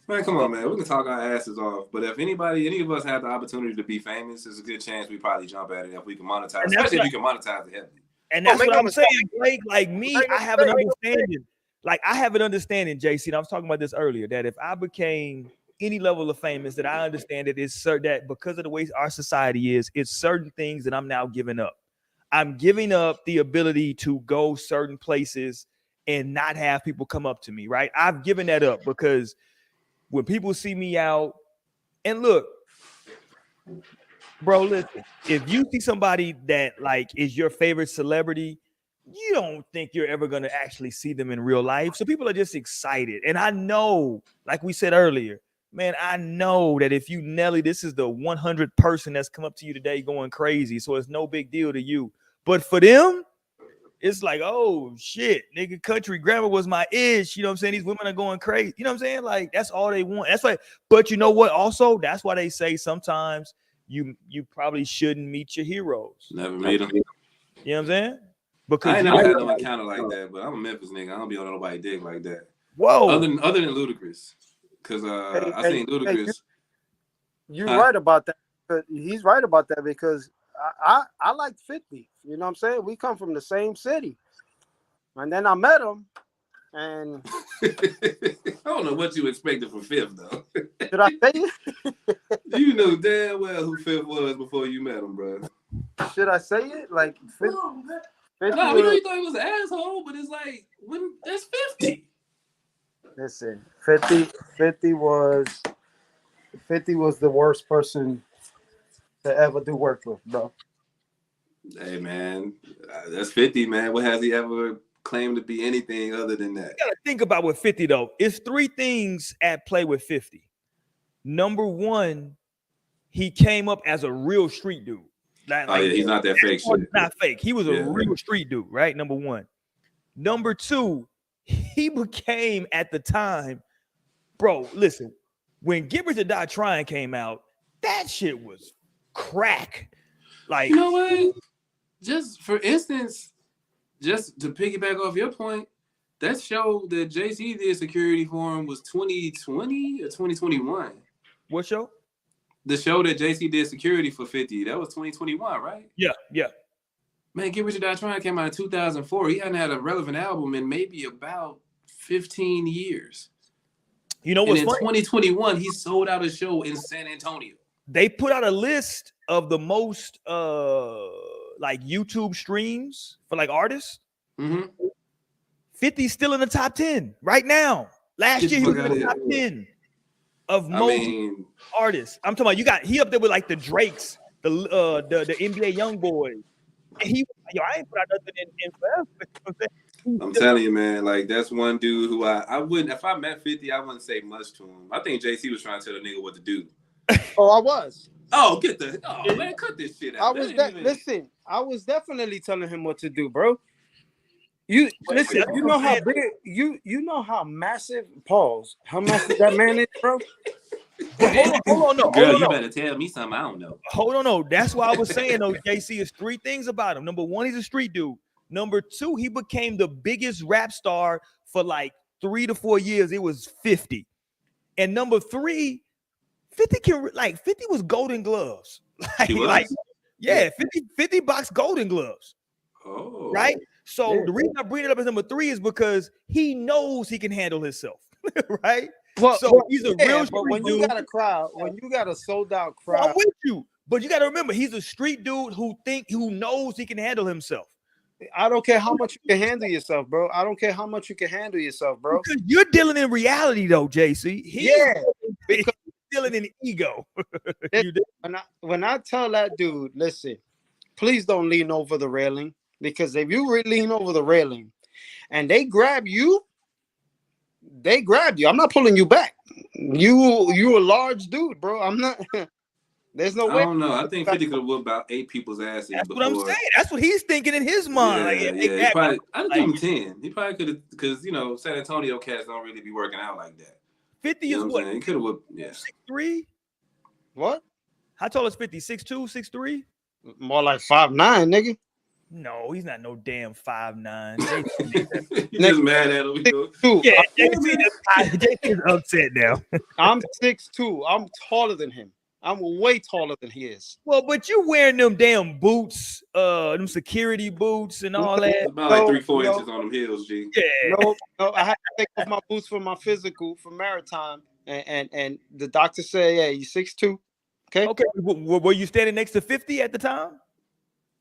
Man, come on, man. We can talk our asses off, but if any of us have the opportunity to be famous, there's a good chance we probably jump at it if we can monetize, especially if we can monetize it heavily. And that's make what no I'm saying, mistake. Blake. Like me, I have an understanding. Like I have an understanding, JC. And I was talking about this earlier, that if I became any level of famous, that I understand it is certain that because of the way our society is, it's certain things that I'm now giving up. I'm giving up the ability to go certain places and not have people come up to me, right? I've given that up because when people see me out, and look, bro, listen, if you see somebody that like is your favorite celebrity, you don't think you're ever going to actually see them in real life. So people are just excited. And I know, like we said earlier, man, I know that if you Nelly, this is the 100th person that's come up to you today going crazy. So it's no big deal to you. But for them, it's like, oh shit, nigga, country grammar was my ish. You know what I'm saying? These women are going crazy. You know what I'm saying? Like, that's all they want. That's why, but you know what? Also, that's why they say sometimes you probably shouldn't meet your heroes. Never meet them. You know what I'm saying? Because I ain't never had no encounter like that, but I'm a Memphis nigga. I don't be on nobody dick like that. Whoa. Other than Ludacris. Because I seen Ludacris. You're right about that. He's right about that because I like 50. You know what I'm saying? We come from the same city. And then I met him and I don't know what you expected from Fifth though. did I say it? You know damn well who Fifth was before you met him, bro. Should I say it? Like 50, No, we know you thought he was an asshole, but it's like when that's 50. Listen, 50 was the worst person to ever do work with, bro. Hey man, that's 50, man. What has he ever claimed to be anything other than that? You gotta think about with 50 though. It's three things at play with 50. Number one, he came up as a real street dude. Like, he's not that fake shit. Not fake. He was a real street dude, right? Number one. Number two, he became at the time, bro. Listen, when Get Rich or Die Trying came out, that shit was crack. Like, you know what? Just for instance, just to piggyback off your point, that show that JC did security for him was 2020 or 2021. What show? The show that JC did security for 50, that was 2021, right? Yeah. Man, Get Rich or Die Trying came out in 2004. He hadn't had a relevant album in maybe about 15 years. You know what's funny? In funny? 2021, he sold out a show in San Antonio. They put out a list of the most like YouTube streams for like artists. Mm-hmm. 50's still in the top 10 right now. Last year he was in the top 10 of most artists. I'm talking about he up there with like the Drakes, the NBA young boys. And he, I ain't put out nothing in forever. I'm telling you, man, like that's one dude who I wouldn't, if I met 50, I wouldn't say much to him. I think JC was trying to tell the nigga what to do. Oh, I was. Oh, man, cut this shit out. Listen, I was definitely telling him what to do, bro. You know how big you know how massive how massive that man is, bro. Hold on, girl, you better tell me something I don't know. Hold on, no. That's why I was saying though, JC, is three things about him. Number one, he's a street dude. Number two, he became the biggest rap star for like 3 to 4 years. It was 50. And number three, 50 was Golden Gloves. Like 50 box Golden Gloves. Oh, right. So the reason I bring it up as number three is because he knows he can handle himself, right? Well, so he's a real. But when you got a crowd, when you got a sold out crowd, I'm with you. But you got to remember, he's a street dude who knows he can handle himself. I don't care how much you can handle yourself, bro. I don't care how much you can handle yourself, bro. Because you're dealing in reality, though, JC. Feeling an ego. When I tell that dude, listen, please don't lean over the railing, because if you lean over the railing and they grab you, I'm not pulling you back. You a large dude, bro. I'm not. There's no way. I don't know. I think 50 could have whooped about 8 people's asses. That's before. what I'm saying. That's what he's thinking in his mind. Yeah, like, yeah. Probably, I'd give him 10. He probably could have, because San Antonio cats don't really be working out like that. 50 is what? He could have whooped. Yeah. 6'3"? What? How tall is 50? 6'2", 6'3"? More like 5'9", nigga. No, he's not no damn 5'9". You just mad at him. Yeah, JC's upset now. I'm 6'2". I'm taller than him. I'm way taller than he is. Well, but you wearing them damn boots, them security boots and all that. It's about like 3-4 inches on them heels, G. Yeah. No, I had to take off my boots for my physical for maritime, and the doctor said, "Yeah, you 6'2". Okay. Were you standing next to 50 at the time?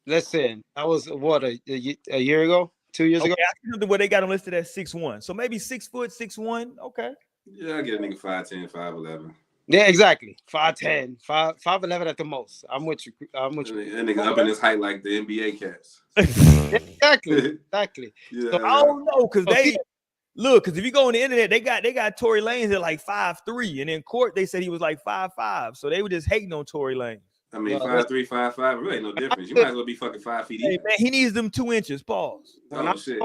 Listen, I was what a year ago, 2 years ago. I see something where they got him listed at 6'1", so maybe 6 foot, 6'1". Okay. Yeah, I get a nigga 5'10", 5'11". Yeah, exactly. 5'10", 5'11" at the most. I'm with you. That nigga up in his height like the NBA cats. Exactly. Yeah, so I don't know, because if you go on the internet, they got Tory Lanez at like 5'3", and in court they said he was like 5'5", so they were just hating on Tory Lanez. I mean, 5'3", 5'5", really ain't no difference. You might as well be fucking 5 feet. Hey, man, he needs them 2 inches. Pause. Oh shit.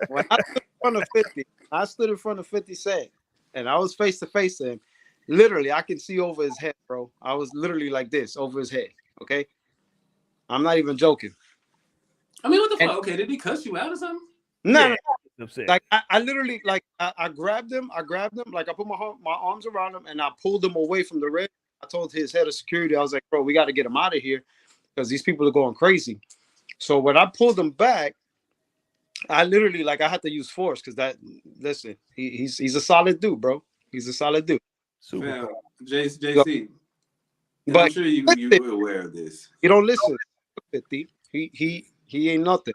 When I stood in front of 50, I stood in front of 50 Cent, and I was face to face to him. Literally, I can see over his head, bro. I was literally like this over his head. Okay, I'm not even joking. I mean, what the fuck? Okay, did he cuss you out or something? No. Upset. Like I literally, like I grabbed him, like I put my arms around him and I pulled him away from the red. I told his head of security, I was like, bro, we got to get him out of here because these people are going crazy. So when I pulled him back, I literally, like, I had to use force because he's a solid dude, bro. He's a solid dude. Super. Man, JC, but I'm sure you were aware of this. You don't listen. 50. He ain't nothing.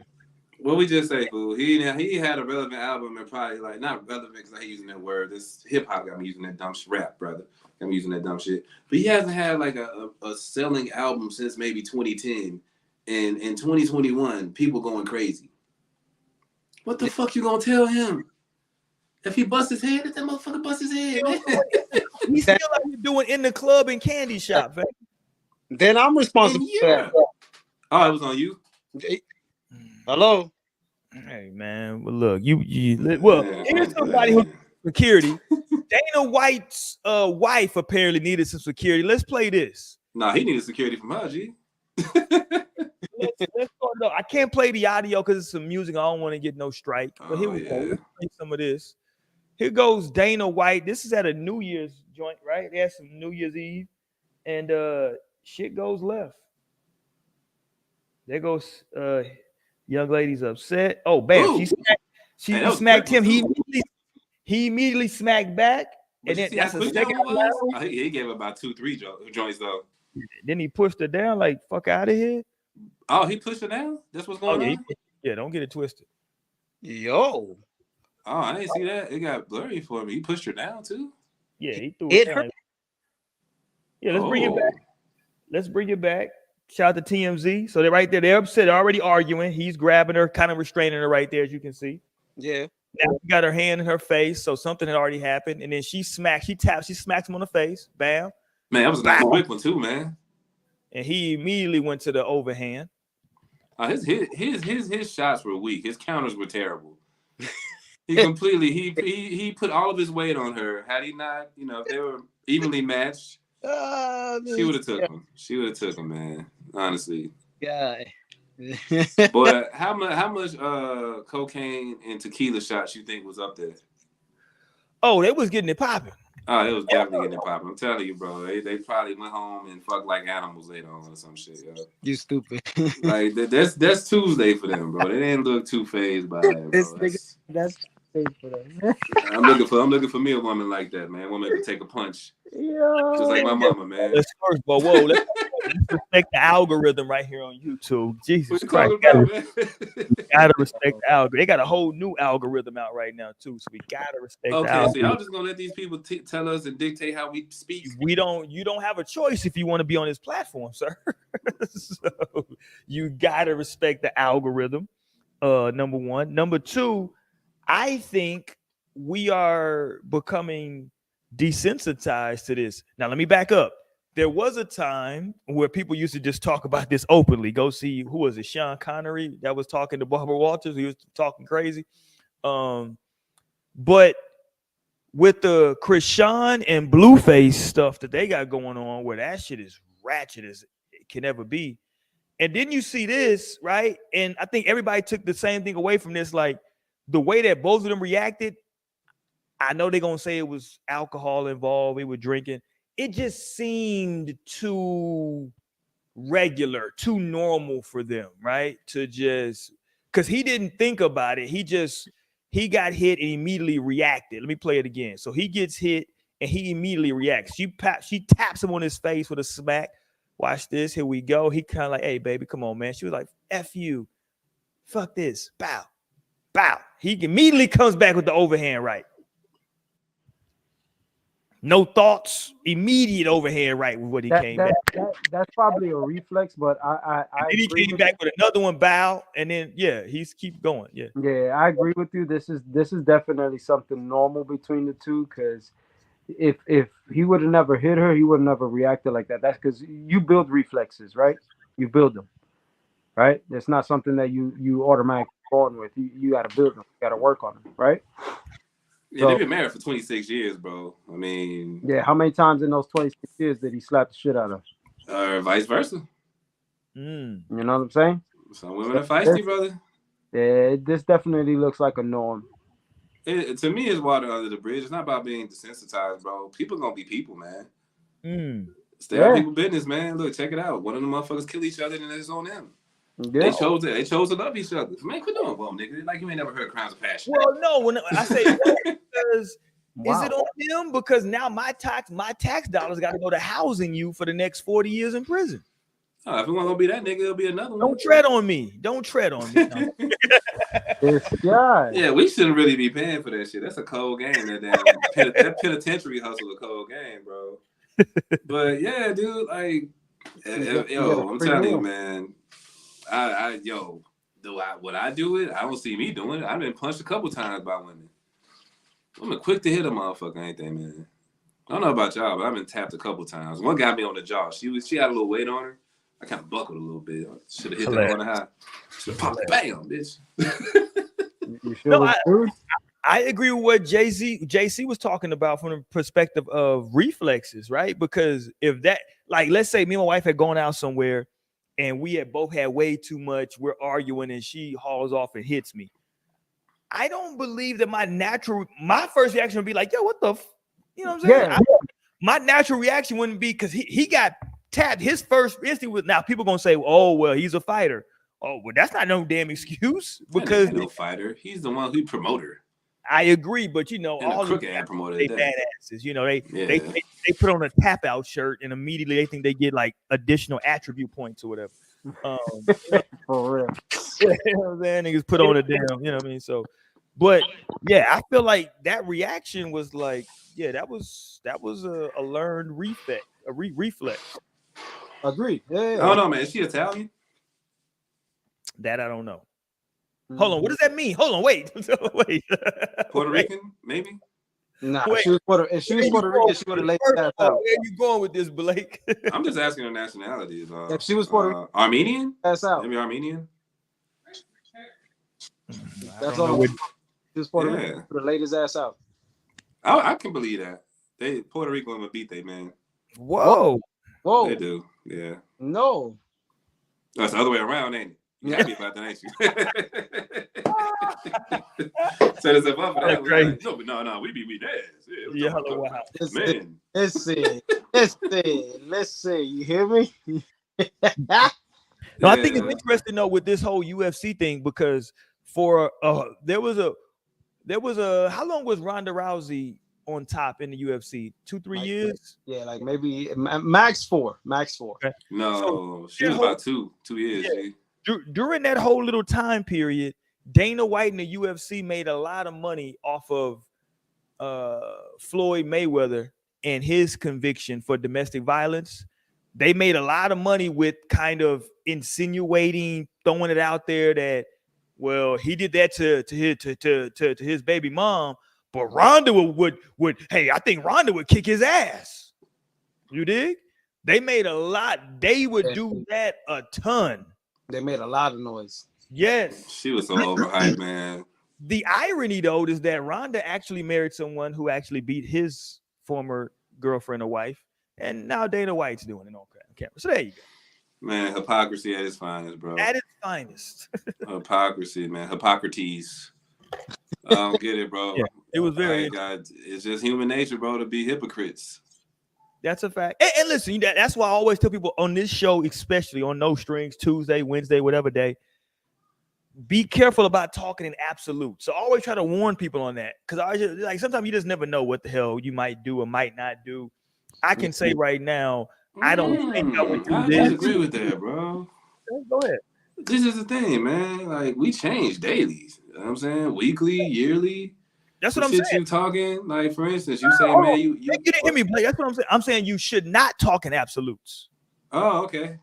What we just say, fool? He had a relevant album and probably like not relevant because I hate using that word. This hip hop got me using that dumb rap, brother. Got me using that dumb shit. But he hasn't had like a selling album since maybe 2010, and in 2021, people going crazy. What the fuck you gonna tell him? If he busts his head, let that motherfucker bust his head, man. He's still like doing in the club and candy shop, man. Then I'm responsible for that. Oh, it was on you. Hello. Hey man, well look, here's somebody who's security. Dana White's wife apparently needed some security. Let's play this. Nah, he needed security from her, G. Let's go. No, I can't play the audio because it's some music. I don't want to get no strike. But here we go. Let's play some of this. Here goes Dana White. This is at a New Year's joint, right? They had some New Year's Eve, and shit goes left. There goes young lady's upset. Oh, bam! Ooh. She smacked him. He immediately smacked back, and then that's the second one. He gave about 2-3 joints though. Then he pushed her down, like fuck out of here. Oh, he pushed her down. That's what's going on. Yeah, don't get it twisted. Yo. Oh, I didn't see that. It got blurry for me. He pushed her down too. Yeah, he threw it down. Yeah, let's bring it back. Let's bring it back. Shout out to TMZ. So they're right there. They're upset. They're already arguing. He's grabbing her, kind of restraining her right there, as you can see. Yeah. Now she got her hand in her face, so something had already happened. And then she smacks him on the face. Bam. Man, that was a nice quick one too, man. And he immediately went to the overhand. His shots were weak. His counters were terrible. He put all of his weight on her. Had he not, if they were evenly matched, she would have took him. She would have took him, man. Honestly. Yeah. But how much cocaine and tequila shots you think was up there? Oh, they was getting it popping. Oh, it was definitely getting it popping. I'm telling you, bro. They probably went home and fucked like animals later on or some shit. Yo. You stupid. Like that's Tuesday for them, bro. They didn't look too phased by it, bro. I'm looking for me a woman like that, man. A woman to take a punch, Yeah. just like my mama, man. Let's first, but whoa, let's respect the algorithm right here on YouTube. Jesus What you Christ, talking about, man? gotta respect the algorithm. They got a whole new algorithm out right now too, so we gotta respect the Okay, so algorithm. y'all just gonna let these people tell us and dictate how we speak? You don't have a choice if you want to be on this platform, sir. So you gotta respect the algorithm. Number one. Number two, I think we are becoming desensitized to this. Now, let me back up. There was a time where people used to just talk about this openly. Go see, who was it? Sean Connery that was talking to Barbara Walters. He was talking crazy. But with the Krishan and Blueface stuff that they got going on, where that shit is ratchet as it can ever be. And then you see this, right? And I think everybody took the same thing away from this. Like the way that both of them reacted, I know they're going to say it was alcohol involved. They were drinking. It just seemed too regular, too normal for them, right? To just, because he didn't think about it. He got hit and immediately reacted. Let me play it again. So he gets hit and he immediately reacts. She taps him on his face with a smack. Watch this. Here we go. He kind of like, hey, baby, come on, man. She was like, F you. Fuck this. Bow. Bow. He immediately comes back with the overhand right. No thoughts. Immediate overhand right with what he came back. That's probably a reflex, but I and then he came back with another one, bow, and then he's keep going. Yeah. Yeah, I agree with you. This is definitely something normal between the two, because if he would have never hit her, he would have never reacted like that. That's because you build reflexes, right? You build them, right? It's not something that you automatically born with. You got to build them. You got to work on them, right? Yeah, they've been married for 26 years, bro. I mean, yeah. How many times in those 26 years did he slap the shit out of her? Or vice versa. You know what I'm saying? Some women are feisty, brother. Yeah, this definitely looks like a norm. To me, it's water under the bridge. It's not about being desensitized, bro. People gonna be people, man. Stay out of people's business, man. Look, check it out. One of the motherfuckers kill each other, and it's on them. Yeah. They chose to love each other. Man, quit doing well, nigga. Like you ain't never heard crimes of passion. Well, no, when I say because is it on him? Because now my tax dollars got to go to housing you for the next 40 years in prison. Oh, if it wasn't gonna be that nigga, it'll be another one. Don't tread on me. Don't tread on me. No. Yeah, we shouldn't really be paying for that shit. That's a cold game. That penitentiary hustle a cold game, bro. But yeah, dude, like, yo, I'm telling you, man. Would I do it? I don't see me doing it. I've been punched a couple times by women. I'm quick to hit a motherfucker, ain't they, man? I don't know about y'all, but I've been tapped a couple times. One got me on the jaw. She had a little weight on her. I kind of buckled a little bit. Should have hit that on the high. Should have popped bam, bitch. No, I agree with what JC was talking about from the perspective of reflexes, right? Because if that, like, let's say me and my wife had gone out somewhere and we had both had way too much, we're arguing and she hauls off and hits me. I don't believe that my first reaction would be like, yo, what the, you know what I'm saying? My natural reaction wouldn't be, because he got tapped. His first instinct was, now people gonna say, oh, well, he's a fighter. Oh, well, that's not no damn excuse, because no fighter. He's the one who promoter. I agree, but all the promoter, they badasses. They put on a tap out shirt and immediately they think they get like additional attribute points or whatever. For real. You know what I'm saying? Niggas put on a damn, you know what I mean? So, but yeah, I feel like that reaction was like, yeah, that was a learned reflex, reflex. Agreed. Yeah. I don't know, man. Is she Italian? That I don't know. Hold on, what does that mean? Hold on, wait. Puerto Rican, maybe? Nah, if she was Puerto Rican, she would have laid that out. Where are you going with this, Blake? I'm just asking her nationality. If she was Puerto Rican, Armenian? That's out. Maybe Armenian? That's all. She was Puerto Rican, would have laid his ass out. I can believe that. Puerto Rico would beat they man. Whoa. They do, yeah. No. That's the other way around, ain't it? You happy about that, ain't you? Set us up for that. Like, no, we beat ass. Yeah, wow. Man. Let's see. You hear me? No, I think it's interesting though with this whole UFC thing, because for there was There was a how long was Ronda Rousey on top in the UFC? 2-3 years? Yeah, like maybe max 4. Okay. No, So, she was about 2 years. Yeah. During that whole little time period, Dana White and the UFC made a lot of money off of Floyd Mayweather and his conviction for domestic violence. They made a lot of money with kind of insinuating, throwing it out there that, well, he did that to his baby mom, but Ronda would hey, I think Ronda would kick his ass. You dig? They made a lot. They would do that a ton. They made a lot of noise. Yes. She was so overhyped, man. The irony, though, is that Ronda actually married someone who actually beat his former girlfriend or wife, and now Dana White's doing it on camera. So there you go. Man, hypocrisy at its finest, bro. At its finest. Hypocrisy, man. Hippocrates. I don't get it, bro. Yeah, it was very. It's just human nature, bro, to be hypocrites. That's a fact. And listen, that's why I always tell people on this show, especially on No Strings, Tuesday, Wednesday, whatever day, be careful about talking in absolute. So I always try to warn people on that, because I just like sometimes you just never know what the hell you might do or might not do. I can say right now, I don't think I would do this. I disagree with that, bro. Go ahead. This is the thing, man. Like, we change daily. You know what I'm saying? Weekly, yearly. That's what I'm saying. saying. You talking, like, for instance, you say, man, you didn't hear me, Blake. That's what I'm saying. I'm saying you should not talk in absolutes. Oh, okay.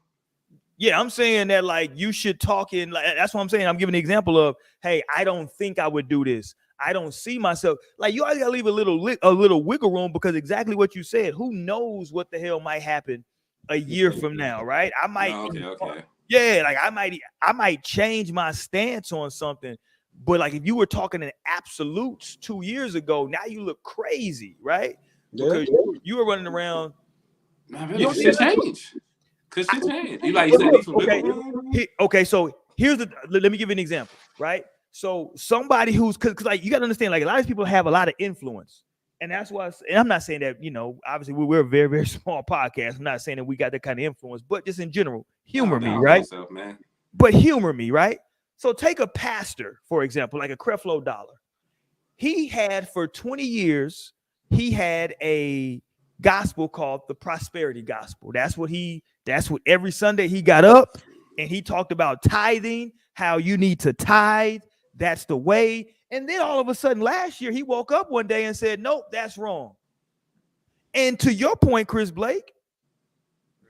Yeah, I'm saying that, like, you should talk in, like, that's what I'm saying. I'm giving an example of, hey, I don't think I would do this. I don't see myself. Like, you always gotta leave a little wiggle room, because exactly what you said. Who knows what the hell might happen a year from now, right? I might. Okay. Yeah, like I might change my stance on something. But like if you were talking in absolutes 2 years ago, now you look crazy, right? Because you were running around. Man, really, shit change. Cause shit change. You like you said, these from okay. So here's let me give you an example, right? So somebody who's because like you gotta understand, like a lot of people have a lot of influence, and that's why. And I'm not saying that obviously we're a very, very small podcast. I'm not saying that we got that kind of influence, but just in general, humor me, right? Yourself, man. But humor me, right? So take a pastor, for example, like a Creflo Dollar. He had for 20 years, he had a gospel called the prosperity gospel. That's what every Sunday he got up and he talked about tithing, how you need to tithe. That's the way. And then all of a sudden last year, he woke up one day and said, nope, that's wrong. And to your point, Chris Blake,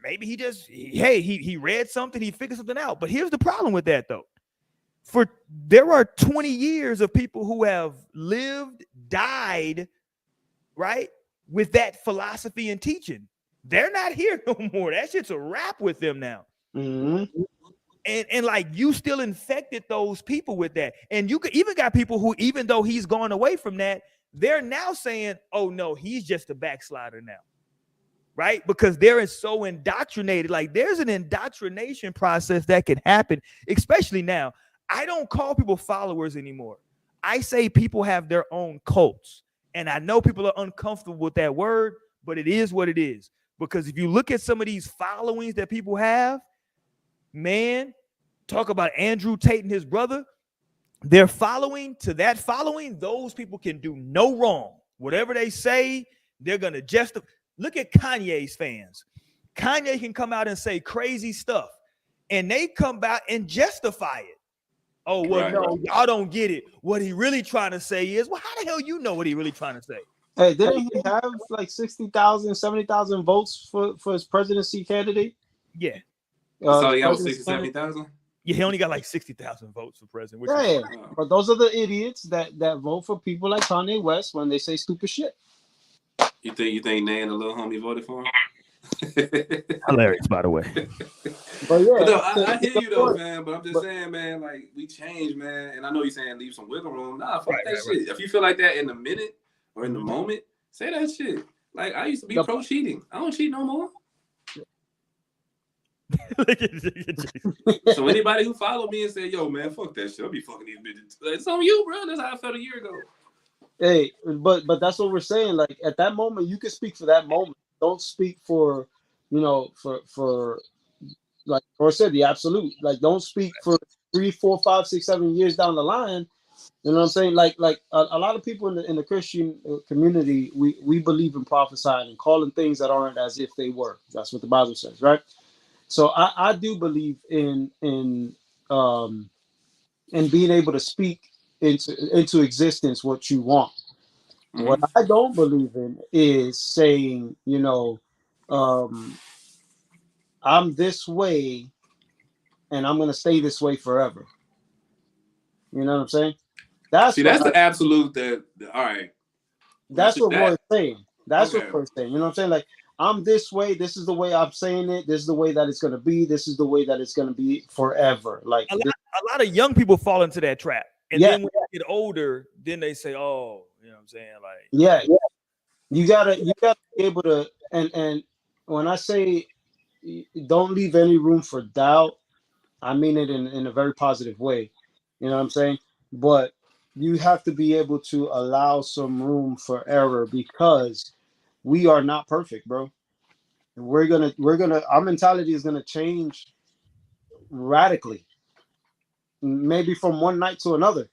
maybe he read something, he figured something out. But here's the problem with that, though. There are 20 years of people who have lived, died, right, with that philosophy and teaching. They're not here no more. That shit's a wrap with them now. Mm-hmm. And like you still infected those people with that. And you could even got people who, even though he's gone away from that, they're now saying, oh no, he's just a backslider now. Right? Because they're so indoctrinated. Like there's an indoctrination process that can happen, especially now. I don't call people followers anymore. I say people have their own cults. And I know people are uncomfortable with that word, but it is what it is. Because if you look at some of these followings that people have, man, talk about Andrew Tate and his brother, they're following, those people can do no wrong. Whatever they say, they're going to justify. Look at Kanye's fans. Kanye can come out and say crazy stuff, and they come out and justify it. Oh, well, no, y'all don't get it. What he really trying to say is, well, how the hell you know what he really trying to say? Hey, didn't he have like 60,000, 70,000 votes for his presidency candidate? Yeah. So he got 60, 70,000? Yeah, he only got like 60,000 votes for president. But those are the idiots that vote for people like Kanye West when they say stupid shit. You think Nan, the little homie, voted for him? Hilarious, by the way. But yeah, no, I hear you though, man. But I'm just saying, man, like we change, man. And I know you're saying leave some wiggle room. Nah, fuck that shit. If you feel like that in the minute or in the moment, say that shit. Like I used to be pro cheating. I don't cheat no more. So anybody who followed me and said, "Yo, man, fuck that shit. I'll be fucking these bitches." It's on you, bro. That's how I felt a year ago. Hey, but that's what we're saying. Like at that moment, you can speak for that moment. Don't speak for, for like I said, the absolute. Like don't speak for 3, 4, 5, 6, 7 years down the line. You know what I'm saying? Like a lot of people in the Christian community, we believe in prophesying and calling things that aren't as if they were. That's what the Bible says, right? So I do believe in being able to speak into existence what you want. What Mhm. I don't believe in is saying, um, I'm this way and I'm gonna stay this way forever. You know what I'm saying? See, That's what that's the absolute all right. that's what That Roy's saying. That's what okay. Roy's saying. You know what I'm saying? Like, I'm this way. This is the way I'm saying it. This is the way that it's gonna be. This is the way that it's gonna be forever. Like, A lot of young people fall into that trap, and yeah, then when they get older, then they say, "Oh, you know what I'm saying?" Like, yeah. You gotta be able to. And when I say don't leave any room for doubt, I mean it in a very positive way. You know what I'm saying? But you have to be able to allow some room for error because we are not perfect, bro. We're gonna our mentality is gonna change radically, maybe from one night to another.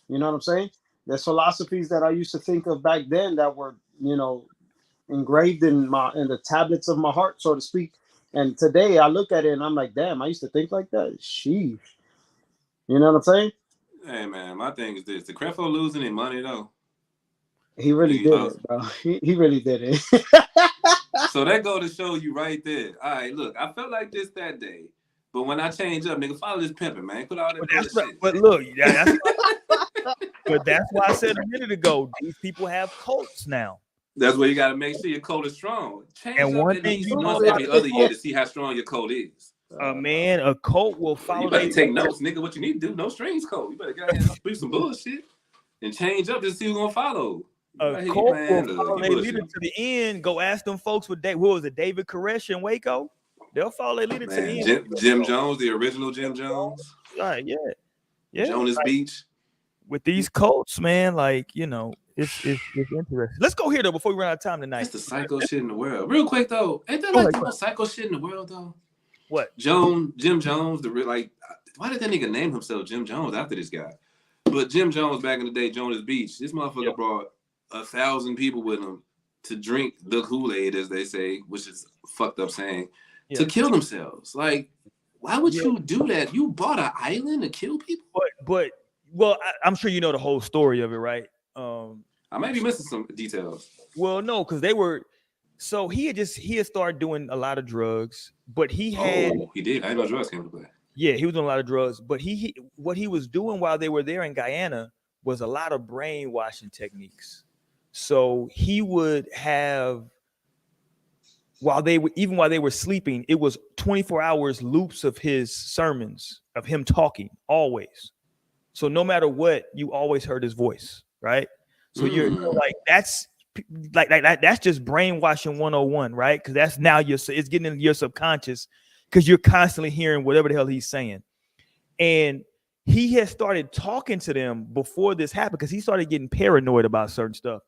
You know what I'm saying? There's philosophies that I used to think of back then that were, engraved in the tablets of my heart, so to speak. And today I look at it and I'm like, damn, I used to think like that. Sheesh. You know what I'm saying? Hey man, my thing is this: the Creflo losing any money though. He really He did it, bro. He really did it. So that go to show you right there. All right, look, I felt like this that day, but when I change up, nigga, follow this pimping, man. Put all that bullshit. but look, but that's why I said a minute ago, these people have cults now. That's where you got to make sure your code is strong. Change And up one at thing least you know once is every other year to see how strong your code is. a cult will follow. You better take notes, nigga. What you need to do, no strings code. You better go ahead and speak some bullshit and change up to see who's gonna follow. A cult will follow their leader to the end. Go ask them folks what was it, David Koresh in Waco? They'll follow their leader to the end. Jim Jones, the original Jim Jones. Right, yeah. Jonas Beach. With these cults, man, like, it's interesting. Let's go here though before we run out of time tonight. That's the psycho shit in the world. Real quick though, ain't that like the most psycho shit in the world though? What? Jim Jones, why did that nigga name himself Jim Jones after this guy? But Jim Jones back in the day, Jonas Beach, this motherfucker brought 1,000 people with him to drink the Kool-Aid, as they say, which is a fucked up saying, to kill themselves. Like, why would you do that? You bought an island to kill people? But I'm sure you know the whole story of it, right? I might be missing some details. Well, no, because so he had started doing a lot of drugs, but he did. I didn't know drugs came into play. Yeah, he was doing a lot of drugs, but what he was doing while they were there in Guyana was a lot of brainwashing techniques. So he would have, while they were sleeping, it was 24 hours loops of his sermons, of him talking always. So no matter what, you always heard his voice, right? So you're like, that's just brainwashing 101, right? Because that's now it's getting into your subconscious because you're constantly hearing whatever the hell he's saying. And he had started talking to them before this happened because he started getting paranoid about certain stuff.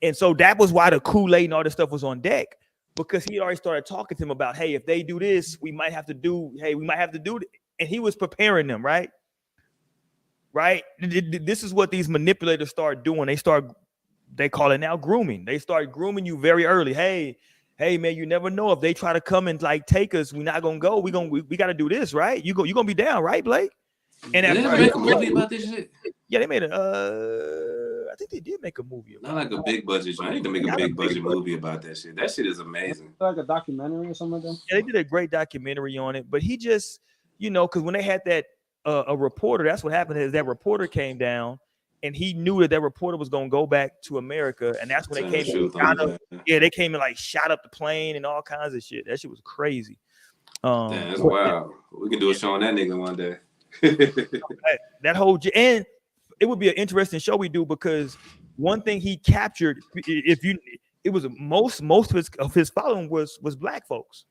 And so that was why the Kool-Aid and all this stuff was on deck, because he already started talking to them about, hey, if they do this, we might have to do it. And he was preparing them, right? Right? This is what these manipulators start doing. They call it now grooming. They start grooming you very early. Hey, man, you never know if they try to come and like take us. We're not gonna go. We got to do this, right? You're gonna be down, right, Blake? And did they make a movie about this shit? Yeah, they made I think they did make a movie. Not like a big budget. I need to make a big budget movie about that shit. That shit is amazing. Like a documentary or something like that. Yeah, they did a great documentary on it. But he just, because when they had that a reporter, that's what happened. Is that reporter came down, and he knew that reporter was gonna go back to America, and that's when they came. They came and like shot up the plane and all kinds of shit. That shit was crazy. Damn, that's wild. We can do a show on that nigga one day. that whole and it would be an interesting show we do, because one thing he captured, it was most of his following was black folks.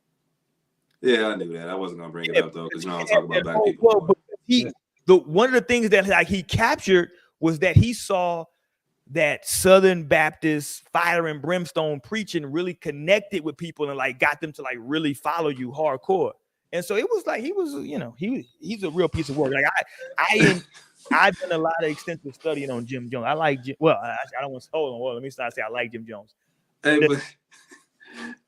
Yeah, I knew that. I wasn't gonna bring it up though, because I don't talk about black people. But one of the things that like he captured was that he saw that Southern Baptist fire and brimstone preaching really connected with people and like got them to like really follow you hardcore. And so it was like he was, he's a real piece of work. Like I've done a lot of extensive studying on Jim Jones. I like Jim. Well, I don't want to hold on. Well, let me start say I like Jim Jones. Hey, but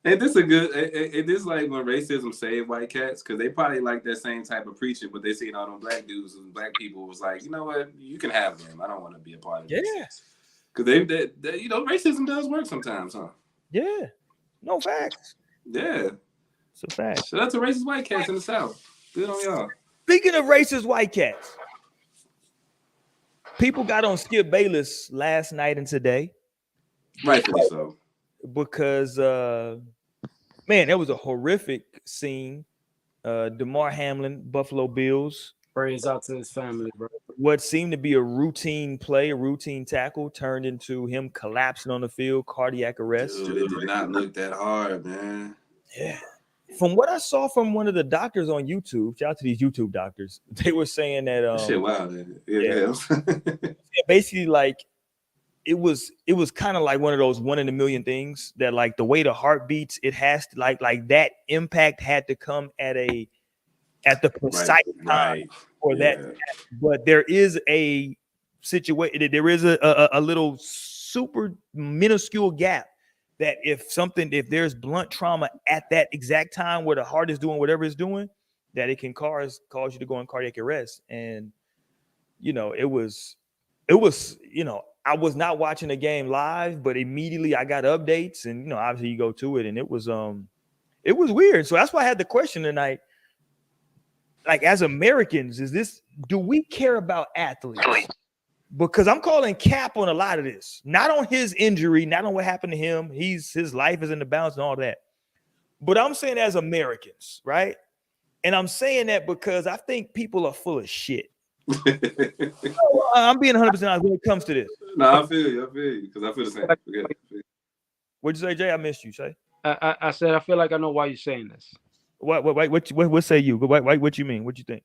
ain't this a good? It is like when racism saved white cats because they probably like that same type of preaching, but they seen all them black dudes and black people was like, you know what, you can have them. I don't want to be a part of this. Yeah, because they you know, racism does work sometimes, huh? Yeah, no facts. Yeah, It's a fact. Shout out to racist white cats in the South. Good on y'all. Speaking of racist white cats, people got on Skip Bayless last night and today. Rightfully so. Because man, that was a horrific scene. Damar Hamlin, Buffalo Bills. Praise out to his family, bro. What seemed to be a routine play, a routine tackle, turned into him collapsing on the field, cardiac arrest. Dude, it did not look that hard, man. Yeah. From what I saw from one of the doctors on YouTube, shout out to these YouTube doctors, they were saying that shit, wow, yeah. basically like it was kind of like one of those 1 in a million things that like the way the heart beats, it has to like that impact had to come at the precise time for that. But there is a situation, there is a little super minuscule gap that if there's blunt trauma at that exact time where the heart is doing whatever it's doing, that it can cause you to go in cardiac arrest. And you know, it was, you know, I was not watching the game live, but immediately I got updates, and you know, obviously you go to it, and it was weird. So that's why I had the question tonight. Like, as Americans, do we care about athletes? Because I'm calling cap on a lot of this, not on his injury, not on what happened to him. His life is in the balance and all that. But I'm saying as Americans, right? And I'm saying that because I think people are full of shit. I'm being 100% honest when it comes to this. No, I feel you, because I feel the same. What'd you say, Jay? I missed you. Say. I said I feel like I know why you're saying this. What say you? What you mean? What you think?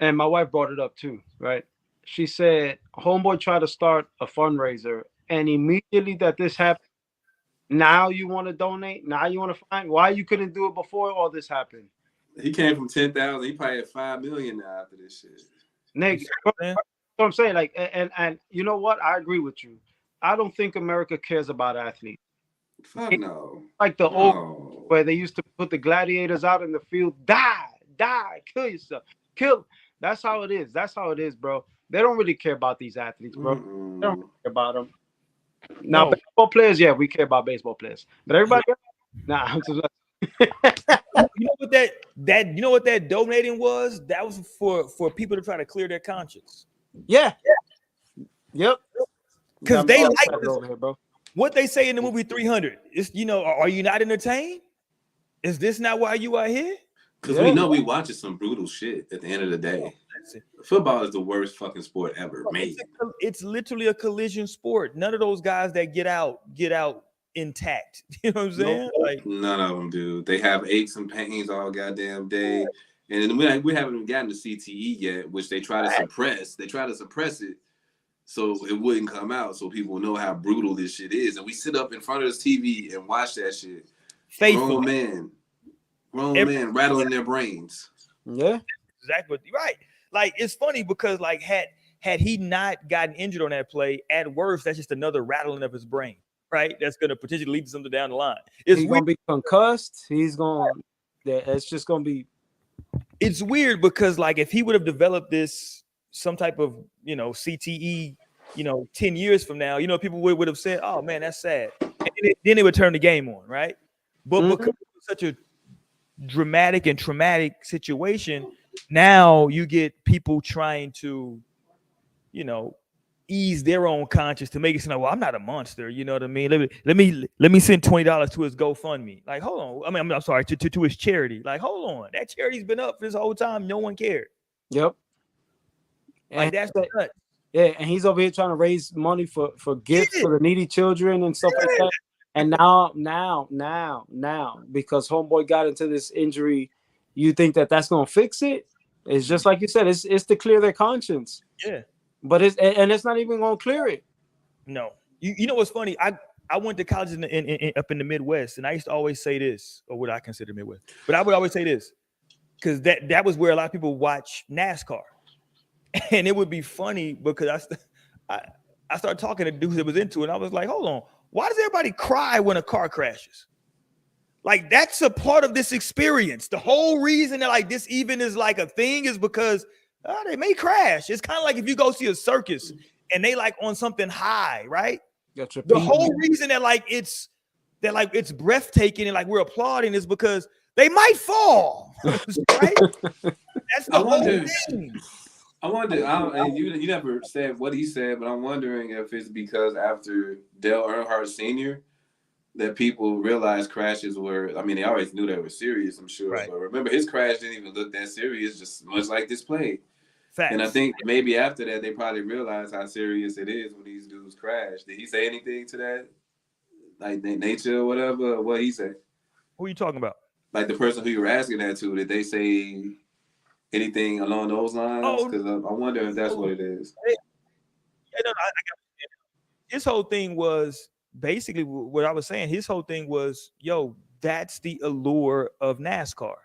And my wife brought it up too, right? She said, homeboy tried to start a fundraiser, and immediately that this happened, now you want to donate? Now you want to find why you couldn't do it before all this happened? He came from 10,000. He probably had 5 million now after this shit. Nick, that's what I'm saying. Like, and you know what? I agree with you. I don't think America cares about athletes. Fuck no. Like the old where they used to put the gladiators out in the field, die, kill yourself, kill. That's how it is. That's how it is, bro. They don't really care about these athletes, bro. They don't care about them. Now, baseball players, yeah, we care about baseball players, but everybody, nah. You know what you know what that donating was? That was for people to try to clear their conscience. Yeah. Yep. Because they like this. Over here, bro. What they say in the movie 300 is, you know, are you not entertained? Is this not why you are here? Because we know we watching some brutal shit at the end of the day. Football is the worst fucking sport ever made. It's literally a collision sport. None of those guys that get out intact. You know what I'm saying? Like, none of them do. They have aches and pains all goddamn day. And then we haven't even gotten to CTE yet, which they try to suppress. They try to suppress it so it wouldn't come out, so people know how brutal this shit is. And we sit up in front of this TV and watch that shit. Grown men rattling their brains. Yeah, exactly right. Like, it's funny because like had he not gotten injured on that play, at worst that's just another rattling of his brain, right? That's going to potentially lead to something down the line. He's going to be concussed. He's going. It's just going to be. It's weird because like if he would have developed this some type of, you know, CTE, you know, 10 years from now, you know, people would have said, "Oh man, that's sad," and then it would turn the game on, right? But because it was such a dramatic and traumatic situation, now you get people trying to, you know, ease their own conscience to make it sound like, well, I'm not a monster, you know what I mean? Let me send $20 to his GoFundMe. Like, hold on. I mean, I'm sorry, to his charity. Like, hold on. That charity's been up this whole time. No one cared. Yep. Like, that's nuts. Yeah, and he's over here trying to raise money for gifts for the needy children and stuff like that. And now, because homeboy got into this injury, you think that that's gonna fix it? It's just like you said. It's to clear their conscience. Yeah, but it's not even gonna clear it. No, you know what's funny? I went to college up in the Midwest, and I used to always say this, or what I consider Midwest, but I would always say this because that was where a lot of people watch NASCAR. And it would be funny because I started talking to dudes that was into it. And I was like, hold on, why does everybody cry when a car crashes? Like, that's a part of this experience. The whole reason that like this even is like a thing is because they may crash. It's kind of like if you go see a circus and they like on something high, right? The whole reason that like it's breathtaking and like we're applauding is because they might fall. Right? That's the whole thing. I wonder. And you never said what he said, but I'm wondering if it's because after Dale Earnhardt Sr. that people realized crashes were. I mean, they always knew they were serious, I'm sure. Right. But remember, his crash didn't even look that serious, just much like this play. Facts. And I think maybe after that, they probably realized how serious it is when these dudes crash. Did he say anything to that? Like nature or whatever? Or what he say? Who are you talking about? Like the person who you were asking that to, did they say anything along those lines? Because I wonder if that's what it is. His whole thing was basically what I was saying. His whole thing was, yo, that's the allure of NASCAR,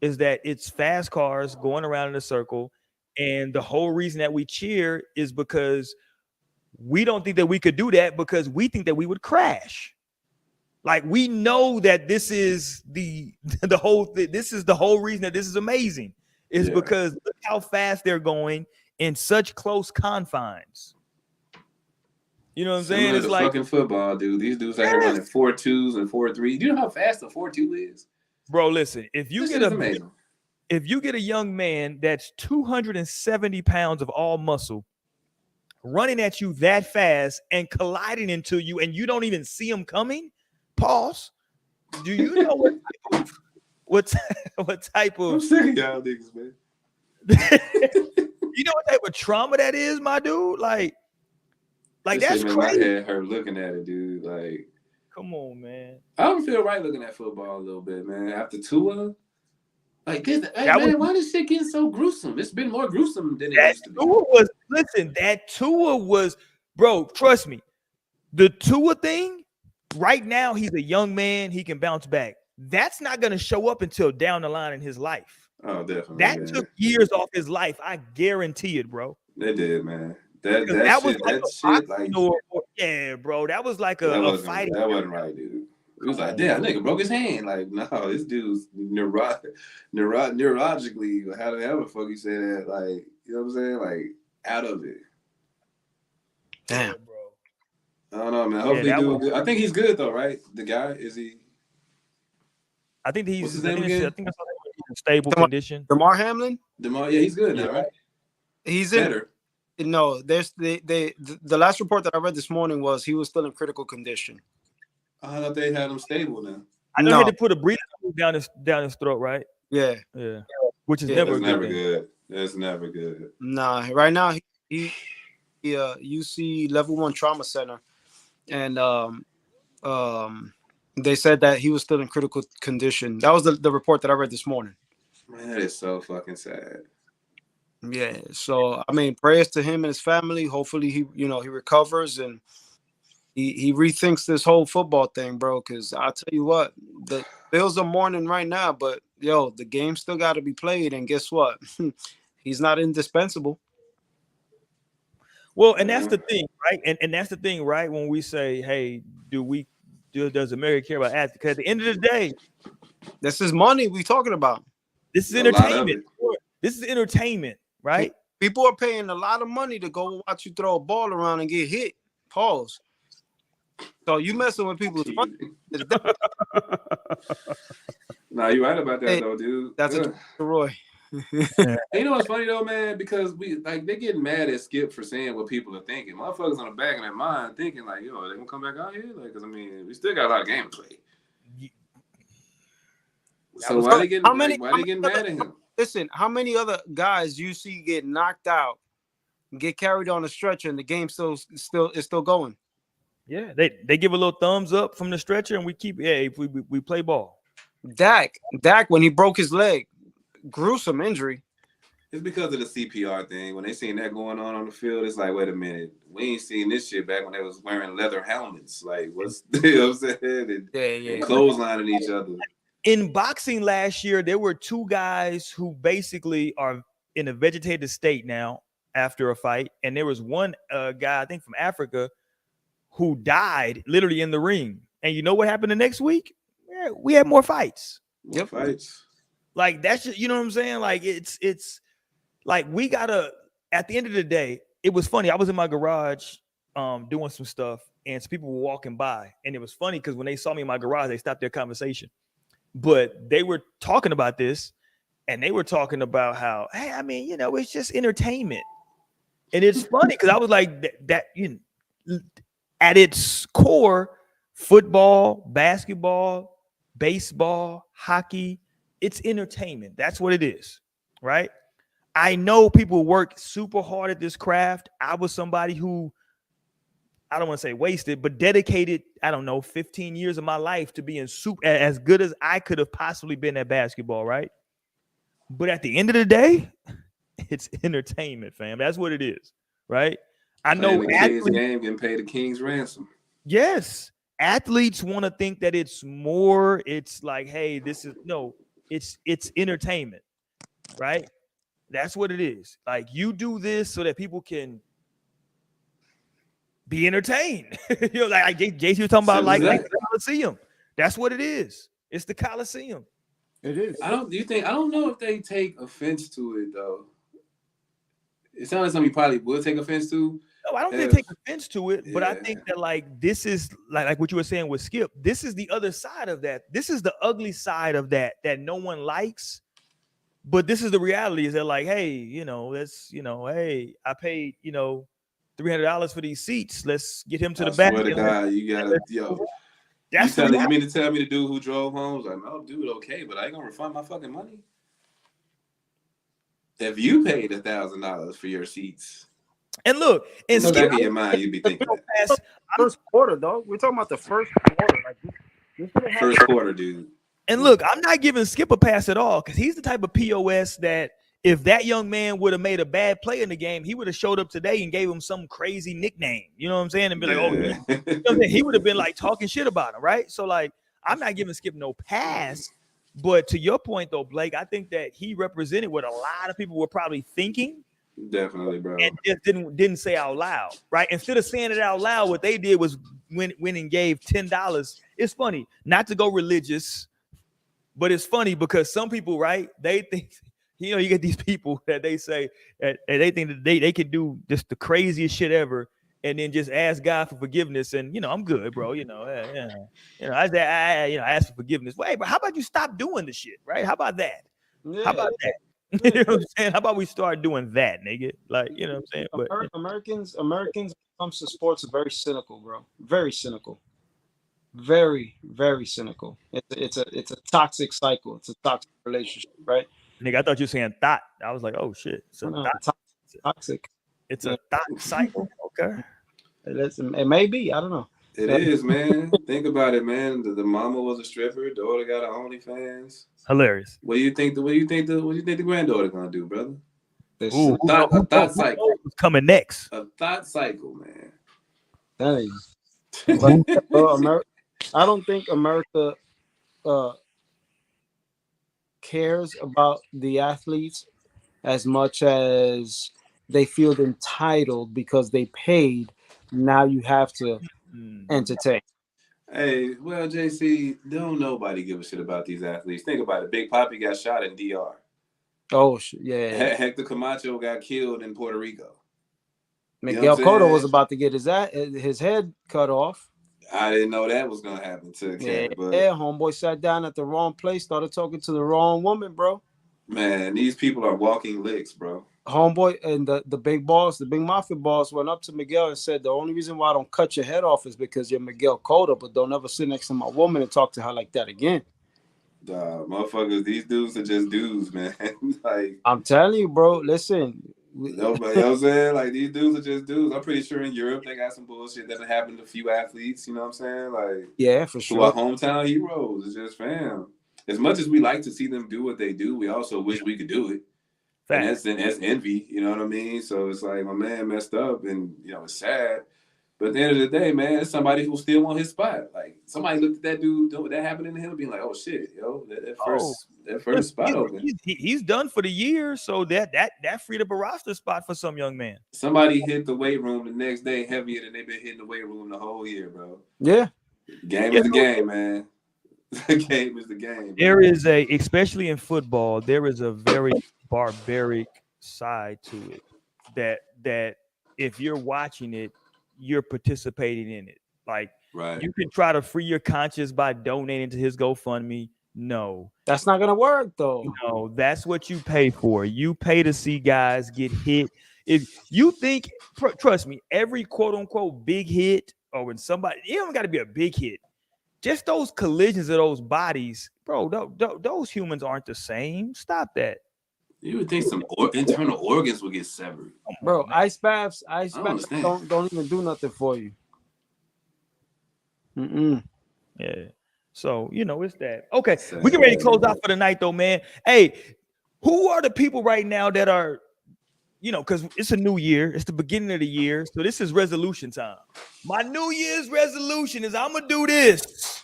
is that it's fast cars going around in a circle. And the whole reason that we cheer is because we don't think that we could do that because we think that we would crash. Like, we know that this is the whole thing. This is the whole reason that this is amazing, is because look how fast they're going in such close confines. You know what I'm saying? It's like fucking football, dude. These dudes are running 4.2s and 4.3. Do you know how fast a 4.2 is? Bro, listen, if you get a young man that's 270 pounds of all muscle running at you that fast and colliding into you and you don't even see him coming, pause. Do you know what type of I'm sick of y'all niggas, man. You know what type of trauma that is, my dude? Like that's crazy. My head hurt looking at it, dude. Like, come on, man. I don't feel right looking at football a little bit, man. After Tua, like, why this shit getting so gruesome? It's been more gruesome than it used to be. That Tua was, bro, trust me. The Tua thing, right now, he's a young man. He can bounce back. That's not going to show up until down the line in his life. Oh, definitely. That took years off his life. I guarantee it, bro. They did, man. Yeah, bro. That was like a fighting. That wasn't right, dude. It was like, damn, nigga broke his hand. Like, no, this dude's neurologically, how the hell the fuck you say that? Like, you know what I'm saying? Like, out of it. Damn, bro. I don't know, man. Hopefully, good. I think he's good though, right? The guy, is he? I think he's. I think that's in stable condition. Damar Hamlin. Yeah, he's good now, right? He's better. No, there's the last report that I read this morning was he was still in critical condition. I thought they had him stable now. I know he had to put a breathing down his throat, right? Yeah. Which is never good. That's never good. Nah, right now he UC Level 1 Trauma Center, and they said that he was still in critical condition. That was the report that I read this morning. Man, that is so fucking sad. Yeah, so I mean, prayers to him and his family. Hopefully, he recovers and he rethinks this whole football thing, bro. Because I'll tell you what, the Bills are mourning right now, but the game still got to be played. And guess what? He's not indispensable. Well, and that's the thing, right? And that's the thing, right? When we say, hey, does America care about athletes? Because at the end of the day, this is money we talking about. This is entertainment. This is entertainment. Right? People are paying a lot of money to go watch you throw a ball around and get hit. Pause. So you messing with people's money. Nah, you're right about that, though, dude. That's a Roy. You know what's funny though, man? Because they getting mad at Skip for saying what people are thinking. Motherfuckers on the back of their mind thinking like, yo, they gonna come back out here? Like, because I mean, we still got a lot of game to play. So why they getting mad at him? Listen, how many other guys you see get knocked out, get carried on a stretcher, and the game is still going? Yeah, they give a little thumbs up from the stretcher, and we we play ball. Dak, when he broke his leg, gruesome injury. It's because of the CPR thing. When they seen that going on the field, it's like, wait a minute, we ain't seen this shit back when they was wearing leather helmets. Like, what's you know what I'm saying? And clotheslining each other. In boxing last year, there were two guys who basically are in a vegetative state now, after a fight, and there was one guy, I think from Africa, who died literally in the ring. And you know what happened the next week? Yeah, we had more fights. More fights. Like that's just, you know what I'm saying? Like it's like we gotta. At the end of the day, it was funny. I was in my garage doing some stuff, and some people were walking by, and it was funny because when they saw me in my garage, they stopped their conversation. But they were talking about this, and they were talking about how, hey, I mean, you know, it's just entertainment, and it's funny because I was like that you know, at its core, football, basketball, baseball, hockey, it's entertainment. That's what it is, right? I know people work super hard at this craft. I was somebody who, I don't want to say wasted, but dedicated, I don't know, 15 years of my life to being super as good as I could have possibly been at basketball, right? But at the end of the day, it's entertainment, fam. That's what it is, right? I know Playing the kid's game, getting paid a king's ransom. Yes, athletes want to think that it's more. It's like, hey, this is no, it's entertainment, right? That's what it is. Like you do this so that people can be entertained. You know, like JC was talking about, like the Coliseum. That's what it is. It's the Coliseum. It is. I don't know if they take offense to it though. It sounds like something you probably would take offense to. No, I don't think they take offense to it, but I think that like this is like what you were saying with Skip. This is the other side of that. This is the ugly side of that no one likes. But this is the reality, is that like, hey, you know, let's, you know, hey, I paid, you know, $300 for these seats. Let's get him to the back. I swear to God, you gotta, yo. That's you mean to tell me the dude who drove home was like, no, dude, okay, but I ain't gonna refund my fucking money. If you paid $1,000 for your seats, and look, in the back of your mind, you'd be thinking first quarter, though. We're talking about the first quarter, like this first quarter, dude. And look, I'm not giving Skip a pass at all, because he's the type of POS that if that young man would have made a bad play in the game, he would have showed up today and gave him some crazy nickname. You know what I'm saying? And be like, oh, you know what I'm saying? He would have been like talking shit about him, right? So like, I'm not giving Skip no pass. But to your point, though, Blake, I think that he represented what a lot of people were probably thinking. Definitely, bro. And just didn't say out loud, right? Instead of saying it out loud, what they did was went and gave $10. It's funny, not to go religious, but it's funny because some people, right? They think, you know, you get these people that they say that they think that they can do just the craziest shit ever, and then just ask God for forgiveness, and you know, I'm good, bro. You know, I ask for forgiveness. Well, hey, but how about you stop doing the shit, right? How about that? Yeah. How about that? You know what I'm saying? How about we start doing that, nigga? Like, you know what I'm saying? But Americans, when it comes to sports, are very cynical, bro. Very cynical. Very, very cynical. It's a toxic cycle. It's a toxic relationship, right? Nigga, I thought you were saying thought. I was like, oh shit. Toxic. It's a thought cycle. Okay. It may be. I don't know. It is, man. Think about it, man. The mama was a stripper. Daughter got an OnlyFans. Hilarious. What do you think the granddaughter gonna do, brother? A thought cycle coming next. A thought cycle, man. That is. I don't think America cares about the athletes as much as they feel entitled because they paid. Now you have to entertain. Hey, well, JC, don't nobody give a shit about these athletes. Think about it. Big Papi got shot in DR. Oh, yeah. Hector Camacho got killed in Puerto Rico. Miguel Cotto was about to get his head cut off. I didn't know that was gonna happen to the cat. Yeah, homeboy sat down at the wrong place, started talking to the wrong woman, bro. Man, these people are walking licks, bro. Homeboy and the big boss, the big mafia boss, went up to Miguel and said, the only reason why I don't cut your head off is because you're Miguel Cotto, but don't ever sit next to my woman and talk to her like that again. Motherfuckers, these dudes are just dudes, man. Like, I'm telling you, bro, listen. Nobody, you know what I'm saying? Like, these dudes are just dudes. I'm pretty sure in Europe they got some bullshit that happened to a few athletes, you know what I'm saying? Like, yeah, for sure. Who are hometown heroes. It's just, fam. As much as we like to see them do what they do, we also wish we could do it. And that's envy, you know what I mean? So it's like, my man messed up, and, you know, it's sad. But at the end of the day, man, it's somebody who still want his spot. Like somebody looked at that dude doing that happening to him, being like, "Oh shit, yo, that first spot open." He's done for the year, so that freed up a roster spot for some young man. Somebody hit the weight room the next day heavier than they've been hitting the weight room the whole year, bro. Yeah. Game is the game, man. The game is the game. There is especially in football, there is a very barbaric side to it that if you're watching it, you're participating in it. Like right. You can try to free your conscience by donating to his GoFundMe. No, that's not gonna work though. No, that's what you pay for. You pay to see guys get hit. If you think, trust me, every quote unquote big hit, or when somebody, it don't got to be a big hit. Just those collisions of those bodies, bro. Those humans aren't the same. Stop that. You would think some internal organs would get severed, bro. Ice baths don't even do nothing for you. Yeah. So it's that. Okay, we get ready to close out for the night, though, man. Hey, who are the people right now that are, because it's a new year, it's the beginning of the year, so this is resolution time. My New Year's resolution is I'm gonna do this.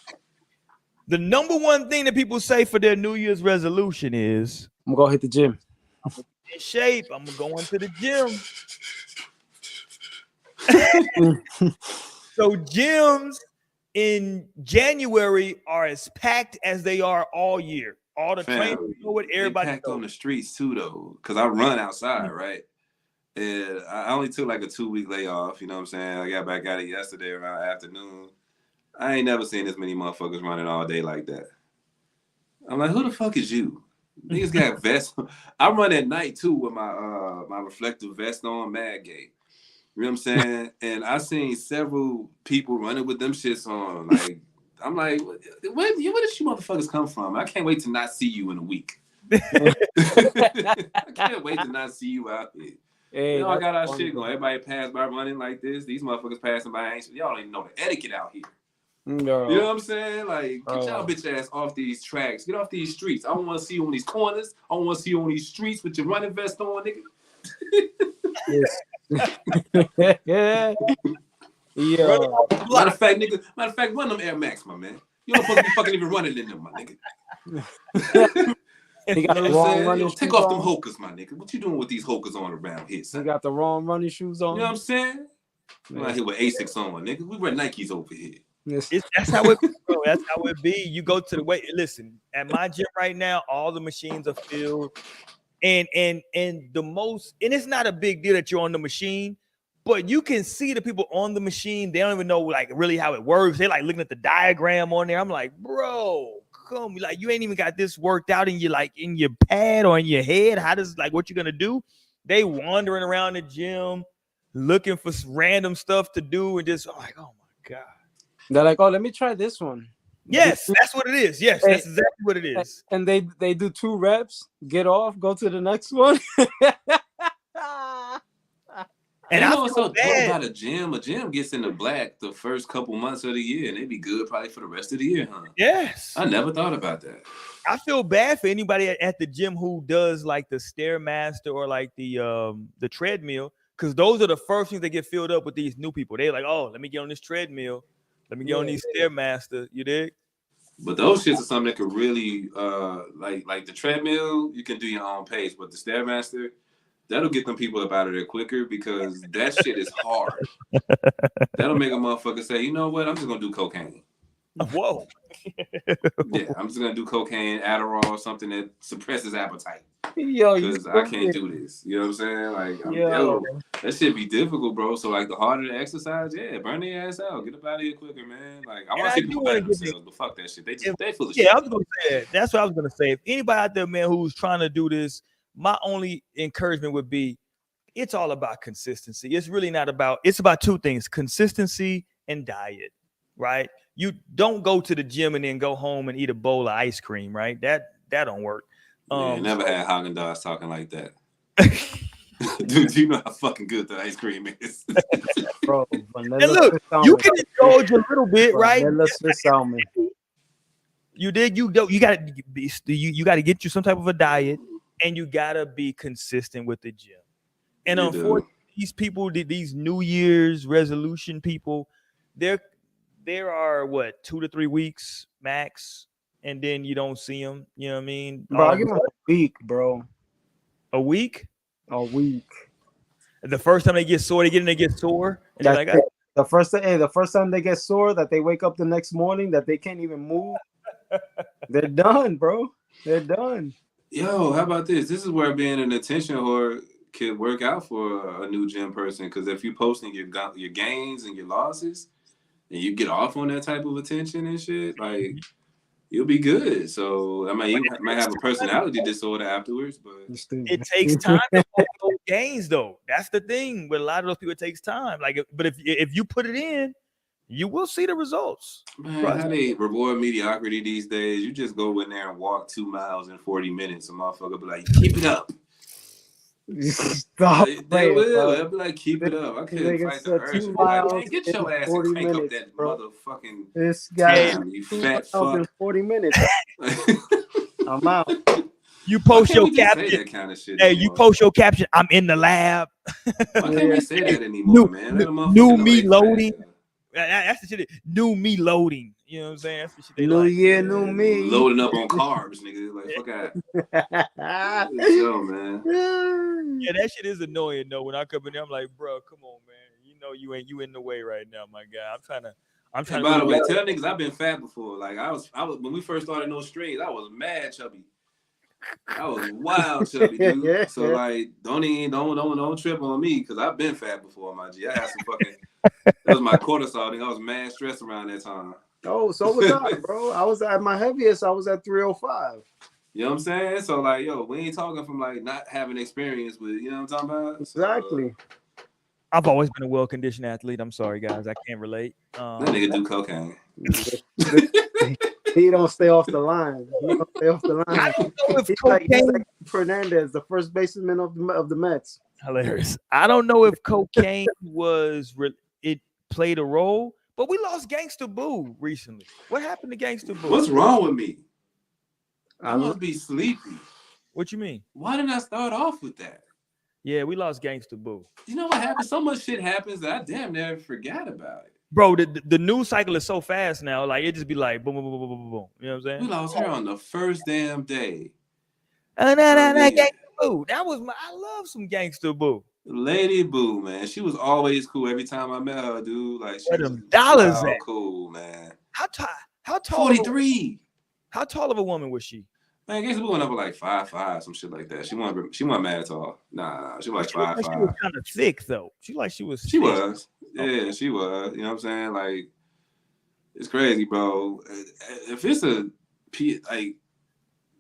The number one thing that people say for their New Year's resolution is I'm gonna go hit the gym. I'm gonna get in shape. I'm gonna go into the gym. So gyms in January are as packed as they are all year. All the trainers know what everybody packed on the streets too, though, because I run outside, right? And I only took like a 2-week layoff. You know what I'm saying? I got back at it yesterday around afternoon. I ain't never seen this many motherfuckers running all day like that. I'm like, who the fuck is you? Niggas got vests. I run at night too with my my reflective vest on, mad gay. You know what I'm saying? And I seen several people running with them shits on. Like, I'm like, where did you motherfuckers come from? I can't wait to not see you in a week. I can't wait to not see you out here. Hey, I got our shit going. Everybody pass by running like this. These motherfuckers passing by. Y'all don't even know the etiquette out here. No. You know what I'm saying? Like, get y'all bitch ass off these tracks. Get off these streets. I don't want to see you on these corners. I don't want to see you on these streets with your running vest on, nigga. Yeah. Matter of fact, run them Air Max, my man. You don't supposed to be fucking even running in them, my nigga. You got the wrong running shoes. Take off them hokers, my nigga. What you doing with these hokers on around here, son? You got the wrong running shoes on. You know what I'm saying? I'm out here with Asics on, nigga. We wear Nikes over here. That's how it be, bro. That's how it be. You go to the weight. Listen, at my gym right now, all the machines are filled. And the most, and it's not a big deal that you're on the machine, but you can see the people on the machine. They don't even know like really how it works. They're like looking at the diagram on there. I'm like, bro, come, like you ain't even got this worked out in your pad or in your head. How does what you're gonna do? They wandering around the gym looking for random stuff to do and just like, oh my god. They're like, oh, let me try this one. Yes, that's what it is. Yes, that's exactly what it is. And they do 2 reps, get off, go to the next one. And I know it's so bad about a gym. A gym gets in the black the first couple months of the year, and they be good probably for the rest of the year, huh? Yes. I never thought about that. I feel bad for anybody at the gym who does like the Stairmaster or like the treadmill, because those are the first things that get filled up with these new people. They're like, oh, let me get on this treadmill. Let me get on these Stairmaster. You dig? But those shits are something that could really, like the treadmill, you can do your own pace. But the Stairmaster, that'll get them people up out of there quicker because that shit is hard. That'll make a motherfucker say, you know what? I'm just going to do cocaine. Whoa. Yeah, I'm just going to do cocaine, Adderall, something that suppresses appetite. Yo, because I can't do this. You know what I'm saying? Like, that shit be difficult, bro. So, like, the harder the exercise, burn their ass out. Get up out of here quicker, man. Like, I want to see people better themselves, but fuck that shit. They full of shit. Yeah, I was going to say that. That's what I was going to say. If anybody out there, man, who's trying to do this, my only encouragement would be, it's all about consistency. It's really not about, it's about 2 things, consistency and diet, right? You don't go to the gym and then go home and eat a bowl of ice cream, right? That don't work. Never had Haagen-Dazs talking like that. Dude, you know how fucking good the ice cream is. Bro, and look, you can indulge a little bit, right? You did. You gotta get you some type of a diet, and you gotta be consistent with the gym. And unfortunately, these people, these New Year's resolution people, there are what 2 to 3 weeks max, and then you don't see them. You know what I mean? Bro, I give them a week, bro. A week. A week. The first time they get sore, they get sore, and they're like, the first time they get sore, that they wake up the next morning, that they can't even move. They're done, bro. They're done. Yo, how about this? This is where being an attention whore could work out for a new gym person. Because if you posting your gains and your losses, and you get off on that type of attention and shit, like you'll be good. So I mean, you might have a personality disorder afterwards, but it takes time to hold those gains, though. That's the thing. With a lot of those people, it takes time. Like, but if you put it in, you will see the results. Man, how they reward mediocrity these days? You just go in there and walk 2 miles in 40 minutes. A motherfucker be like, keep it up. Stop. They will. They'll be like, keep it up. I can't fight the urge. Like, get your ass and crank up that motherfucking. This guy, you fat fuck. In 40 minutes. I'm out. You post your caption. Say that kind of shit hey, you post your caption. I'm in the lab. Why can't we say that anymore, man? New me loading. That's the shit. New me loading. You know what I'm saying? That's the shit they new like. year, new me. Loading up on carbs, nigga. Like, fuck out. Yo, man. Yeah, that shit is annoying though. When I come in there, I'm like, bro, come on, man. You know you in the way right now, my guy. I'm trying to. By the way, tell niggas I've been fat before. Like I was when we first started No Strings, I was mad chubby. I was wild chubby, dude. So like, don't trip on me because I've been fat before, my G. I had some fucking. That was my cortisol thing. I was mad stressed around that time. Oh, so was I, bro. I was at my heaviest. I was at 305. You know what I'm saying? So like, yo, we ain't talking from like not having experience with, you know what I'm talking about? Exactly. I've always been a well-conditioned athlete. I'm sorry, guys. I can't relate. That nigga do cocaine. He don't stay off the line. He don't stay off the line. I don't know if he's cocaine. like Fernandez, the first baseman of the Mets. Hilarious. I don't know if cocaine it played a role, but we lost Gangsta Boo recently. What happened to Gangsta Boo? What's wrong with me? I must be sleepy. What you mean? Why didn't I start off with that? Yeah, we lost Gangsta Boo. You know what happened? So much shit happens that I damn near forgot about it. Bro, the news cycle is so fast now. Like, it just be like, boom, boom, boom, boom, boom, boom. You know what I'm saying? We lost her on the first damn day. Gangsta Boo. That was I love some Gangsta Boo. Lady Boo, man. She was always cool every time I met her, dude. Like, she Where was them dollars at? Cool, man. How tall? 43. How tall of a woman was she? Man, Gangsta Boo went up like 5'5", some shit like that. She wasn't mad tall. Nah, she was like 5'5". She was kind of thick though. She was. She was. Yeah, she was. You know what I'm saying? Like, it's crazy, bro. If it's like,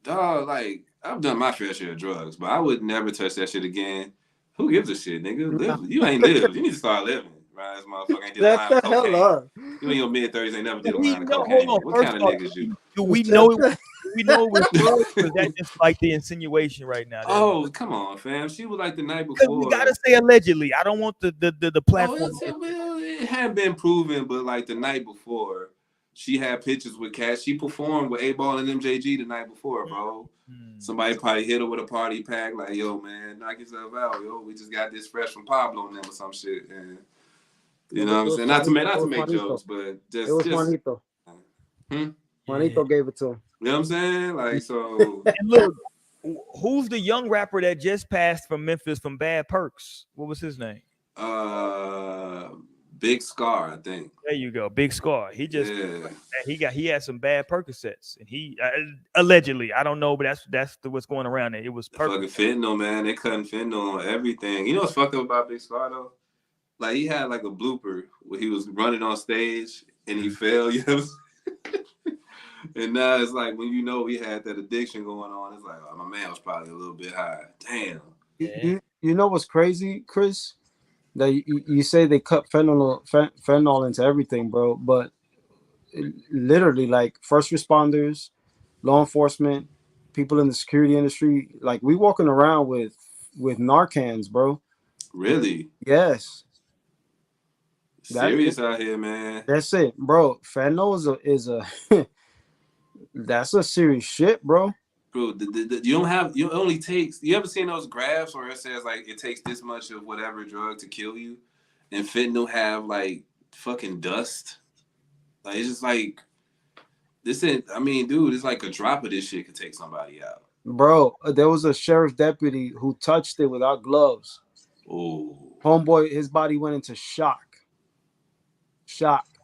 dog, like, I've done my fair share of drugs, but I would never touch that shit again. Who gives a shit, nigga? Live. You ain't lived. You need to start living. Right? This motherfucker ain't did a line of cocaine. You in your mid-30s ain't never did a line of cocaine. What kind of niggas you? Do we know it? We know it was drugs, or is that just like the insinuation right now? Oh, come on, fam. She was like the night before. We gotta say allegedly. I don't want the platform. It hadn't been proven, but like the night before, she had pictures with Cash. She performed with A-Ball and MJG the night before, bro. Somebody probably hit her with a party pack, like, yo, man, knock yourself out, yo. We just got this fresh from Pablo and them or some shit. And you know what I'm saying? Not to make jokes, but just. It was Juanito. Juanito gave it to him. You know what I'm saying? Like, so. And look, who's the young rapper that just passed from Memphis from Bad Perks? What was his name? Big Scar, I think. There you go, Big Scar. He just he had some bad Percocets, and he allegedly, I don't know, but that's what's going around there. It was fucking fentanyl, man. They cutting fentanyl on everything. You know what's fucked up about Big Scar though? Like, he had like a blooper where he was running on stage and he fell. You know. And now it's like when you know he had that addiction going on, it's like, oh, my man was probably a little bit high. Damn. You know what's crazy, Chris? That you say they cut fentanyl into everything, bro. But literally, like, first responders, law enforcement, people in the security industry, like, we walking around with Narcans, bro. Really? Yes. Serious out here, man. That's it, bro. Fentanyl is a that's a serious shit, bro. bro, you only takes. You ever seen those graphs where it says like it takes this much of whatever drug to kill you, and fentanyl have like fucking dust. Like it's just like this. I mean, dude, it's like a drop of this shit could take somebody out. Bro, there was a sheriff deputy who touched it without gloves. Oh, Homeboy, his body went into shock.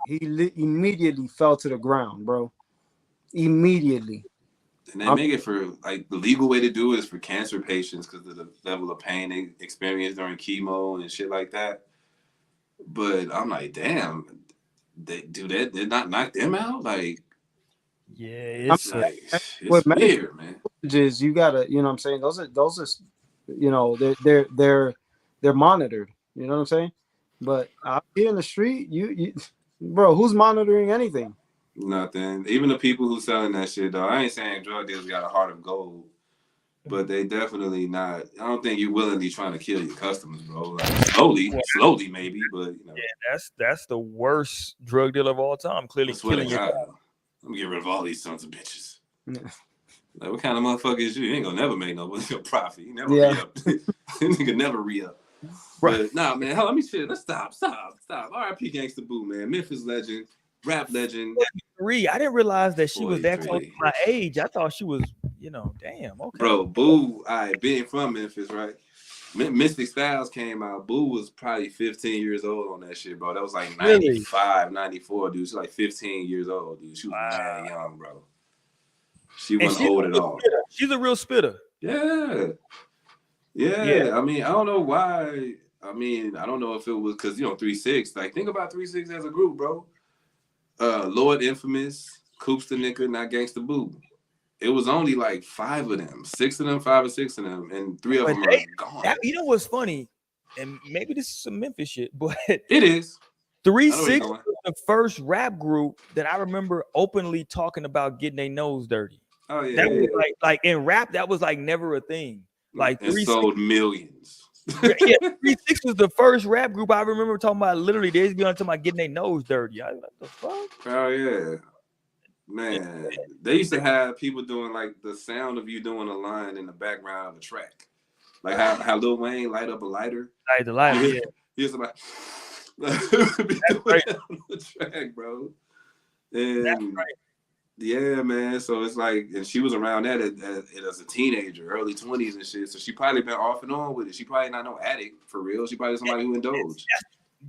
He immediately fell to the ground, bro. Immediately. and they make it for like the legal way to do it is for cancer patients because of the level of pain they experience during chemo and shit like that. But I'm like, damn, they do that? Did not knock them out? Like, Yeah, it's it's weird, man. Just you gotta, you know what I'm saying? Those are, you know, they're monitored. You know what I'm saying? But out here in the street, you bro, who's monitoring anything? Nothing. Even the people who selling that shit, though. I ain't saying drug dealers got a heart of gold, but they definitely not. I don't think you willingly trying to kill your customers, bro. Like slowly maybe, but you know. Yeah, that's the worst drug dealer of all time. Clearly killing your I'm gonna get rid of all these sons of bitches. Like, what kind of motherfucker is you? You ain't gonna never make no profit. You never re-up. Nigga never re-up. Right. But nah, man, hell, let me shit. Let's stop. R.I.P. Gangsta Boo, man. Memphis legend, rap legend. I didn't realize that she was that close to my age. I thought she was, damn. Okay. Bro, Boo, being from Memphis, right? Mystic Styles came out. Boo was probably 15 years old on that shit, bro. That was like 95, 94, dude. She was like 15 years old, dude. She was mad young, bro. She wasn't old at all. She's a real spitter. Yeah. I mean, I don't know why. I mean, I don't know if it was because 3-6. Like, think about 3-6 as a group, bro. Lord Infamous, Coops the Nigga, not Gangsta Boo. It was only like 5 of them, 6 of them, 5 or 6 of them, and 3 of them are gone. You know what's funny? And maybe this is some Memphis shit, but it is. 3-6 was the first rap group that I remember openly talking about getting their nose dirty. Oh yeah, that was like in rap, that was like never a thing. Like it sold millions. 3-6 was the first rap group I remember talking about. Literally, they'd be on talking about getting their nose dirty. I was like, the fuck? Oh yeah, man. They used to have people doing like the sound of you doing a line in the background of a track, like how Lil Wayne light up a lighter. Light the lighter. Yeah. He was like, on the track, bro. And that's right. Yeah, man. So it's like, and she was around that as a teenager, early 20s and shit. So she probably been off and on with it. She probably not no addict for real. She probably somebody who indulged.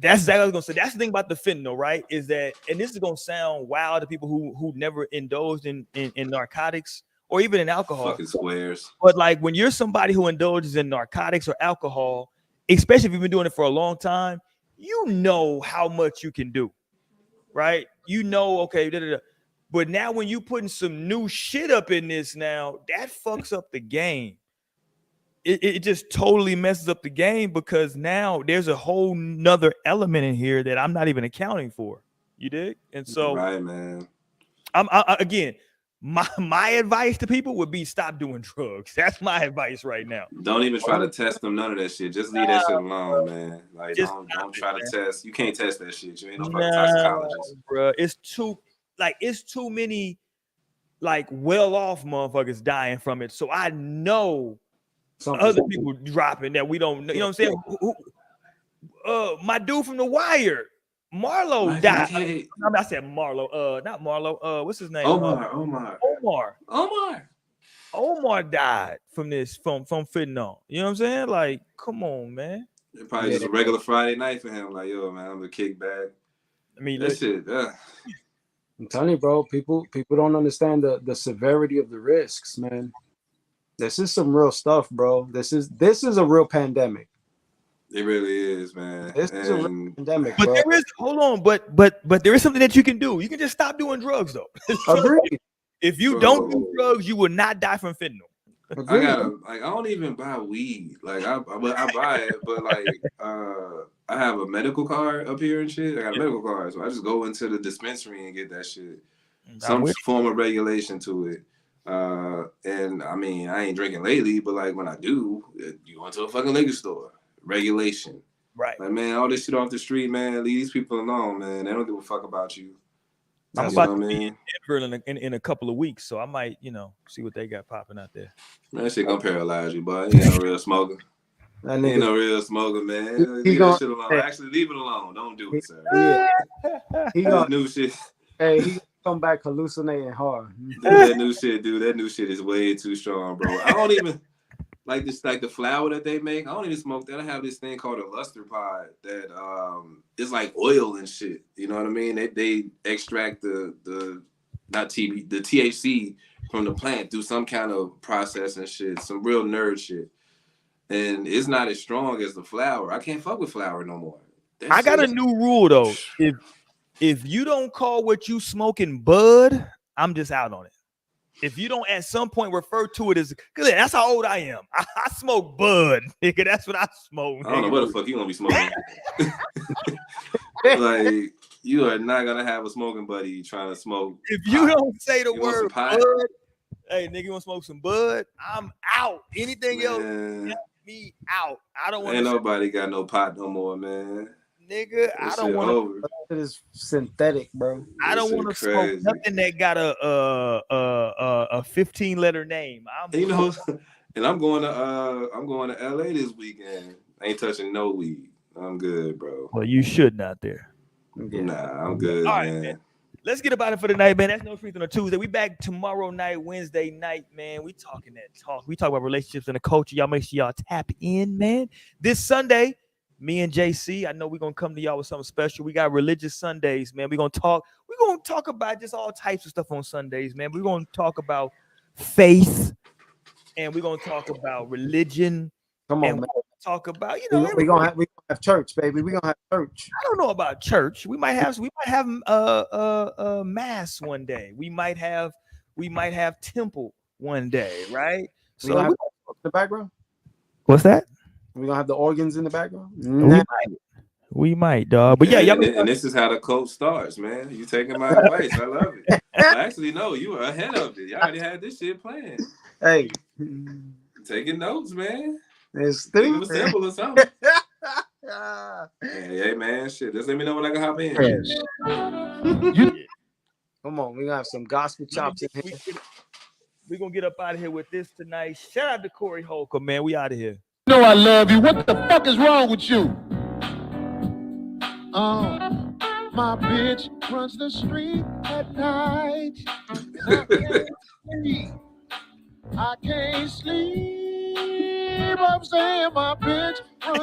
That's exactly what I was gonna say. That's the thing about the fentanyl, right? Is that, and this is gonna sound wild to people who never indulged in narcotics or even in alcohol. Fucking squares. But like when you're somebody who indulges in narcotics or alcohol, especially if you've been doing it for a long time, you know how much you can do, right? Okay. But now when you putting some new shit up in this now, that fucks up the game. It just totally messes up the game because now there's a whole nother element in here that I'm not even accounting for. You dig? And so, right, man. Again, my advice to people would be stop doing drugs. That's my advice right now. Don't even try to test them. None of that shit. Just leave that shit alone, man. Like don't try to test. You can't test that shit. You ain't no fucking toxicologist, bro. It's too many like well-off motherfuckers dying from it. So I know other people dropping that we don't know. You know what I'm saying? My dude from The Wire, Marlo died. I said Marlo. Not Marlo. What's his name? Omar died from fentanyl. You know what I'm saying? Like, come on, man. It probably just a regular Friday night for him. Like, yo, man, I'm gonna kick back. I mean, that shit. I'm telling you, bro. People don't understand the severity of the risks, man. This is some real stuff, bro. This is a real pandemic. It really is, man. This is a real pandemic, but bro. There is, hold on, but there is something that you can do. You can just stop doing drugs, though. Agreed. If you don't do drugs, you will not die from fentanyl. I don't even buy weed. Like I buy it, but like I have a medical card up here and shit. I got a medical card, so I just go into the dispensary and get that shit. Some form of regulation to it. And I mean, I ain't drinking lately, but like when I do, you go into a fucking liquor store. Regulation. Right. Like, man, all this shit off the street, man, leave these people alone, man. They don't give a fuck about you. I'm You about know to what I be mean? in Denver in a couple of weeks, so I might, see what they got popping out there. Man, that shit gonna paralyze you, boy. You ain't no real smoker. That You ain't nigga, no real smoker, man. he Leave gonna, that shit alone. hey, Actually, leave it alone. Don't do it, sir. he This gonna, new shit. hey, he gonna come back hallucinating hard. That new shit, dude. That new shit is way too strong, bro. I don't even like this, like the flour that they make. I don't even smoke that. I have this thing called a luster pod that it's like oil and shit. You know what I mean? They extract the not TB the THC from the plant through some kind of process and shit. Some real nerd shit. And it's not as strong as the flour. I can't fuck with flour no more. That I got a shit- new rule though. If you don't call what you smoking bud, I'm just out on it. If you don't at some point refer to it as, cause that's how old I am. I smoke bud, nigga. That's what I smoke. I don't know nigga. what the fuck you gonna be smoking. Like you are not gonna have a smoking buddy trying to smoke. If you pot. don't say the You want some word pot? bud, hey nigga, you want to smoke some bud? I'm out. Anything else, Man, get me out. I don't want ain't to, nobody got no pot no more, man. nigga. That I shit don't want to. over. It is synthetic, bro. I That don't shit want to smoke crazy. nothing that got a 15-letter name. And you know, and I'm going to LA this weekend. Ain't touching no weed. I'm good, bro. Well, you should not there. Yeah. Nah, I'm good, All right, man. Let's get about it for the night, man. That's No Streets on a Tuesday. We back tomorrow night, Wednesday night, man. We talking that talk. We talk about relationships and the culture. Y'all make sure y'all tap in, man. This Sunday, me and JC, I know we're gonna come to y'all with something special. We got religious Sundays, man. We're gonna talk about just all types of stuff on Sundays, man. We're gonna talk about faith, and we're gonna talk about religion, Come and on, man. we're gonna talk about, We gonna have church, baby. We gonna have church. I don't know about church. We might have mass one day. We might have temple one day, right? We gonna So have in the background. what's that? We gonna have the organs in the background. We might, dog. But yeah, y'all. And this is how the cult starts, man. You taking my advice. I love it. Well, actually, no, you were ahead of it. You already had this shit planned. Hey, Taking notes, man. it's Think of a stupid. symbol or something. Hey, man, shit. Just let me know when I can hop in. Come on, we gonna have some gospel chops in here. We're gonna get up out of here with this tonight. Shout out to Corey Holcomb, man. We out of here. You know I love you. What the fuck is wrong with you? My bitch runs the street at night. And I can't sleep. I'm saying my bitch runs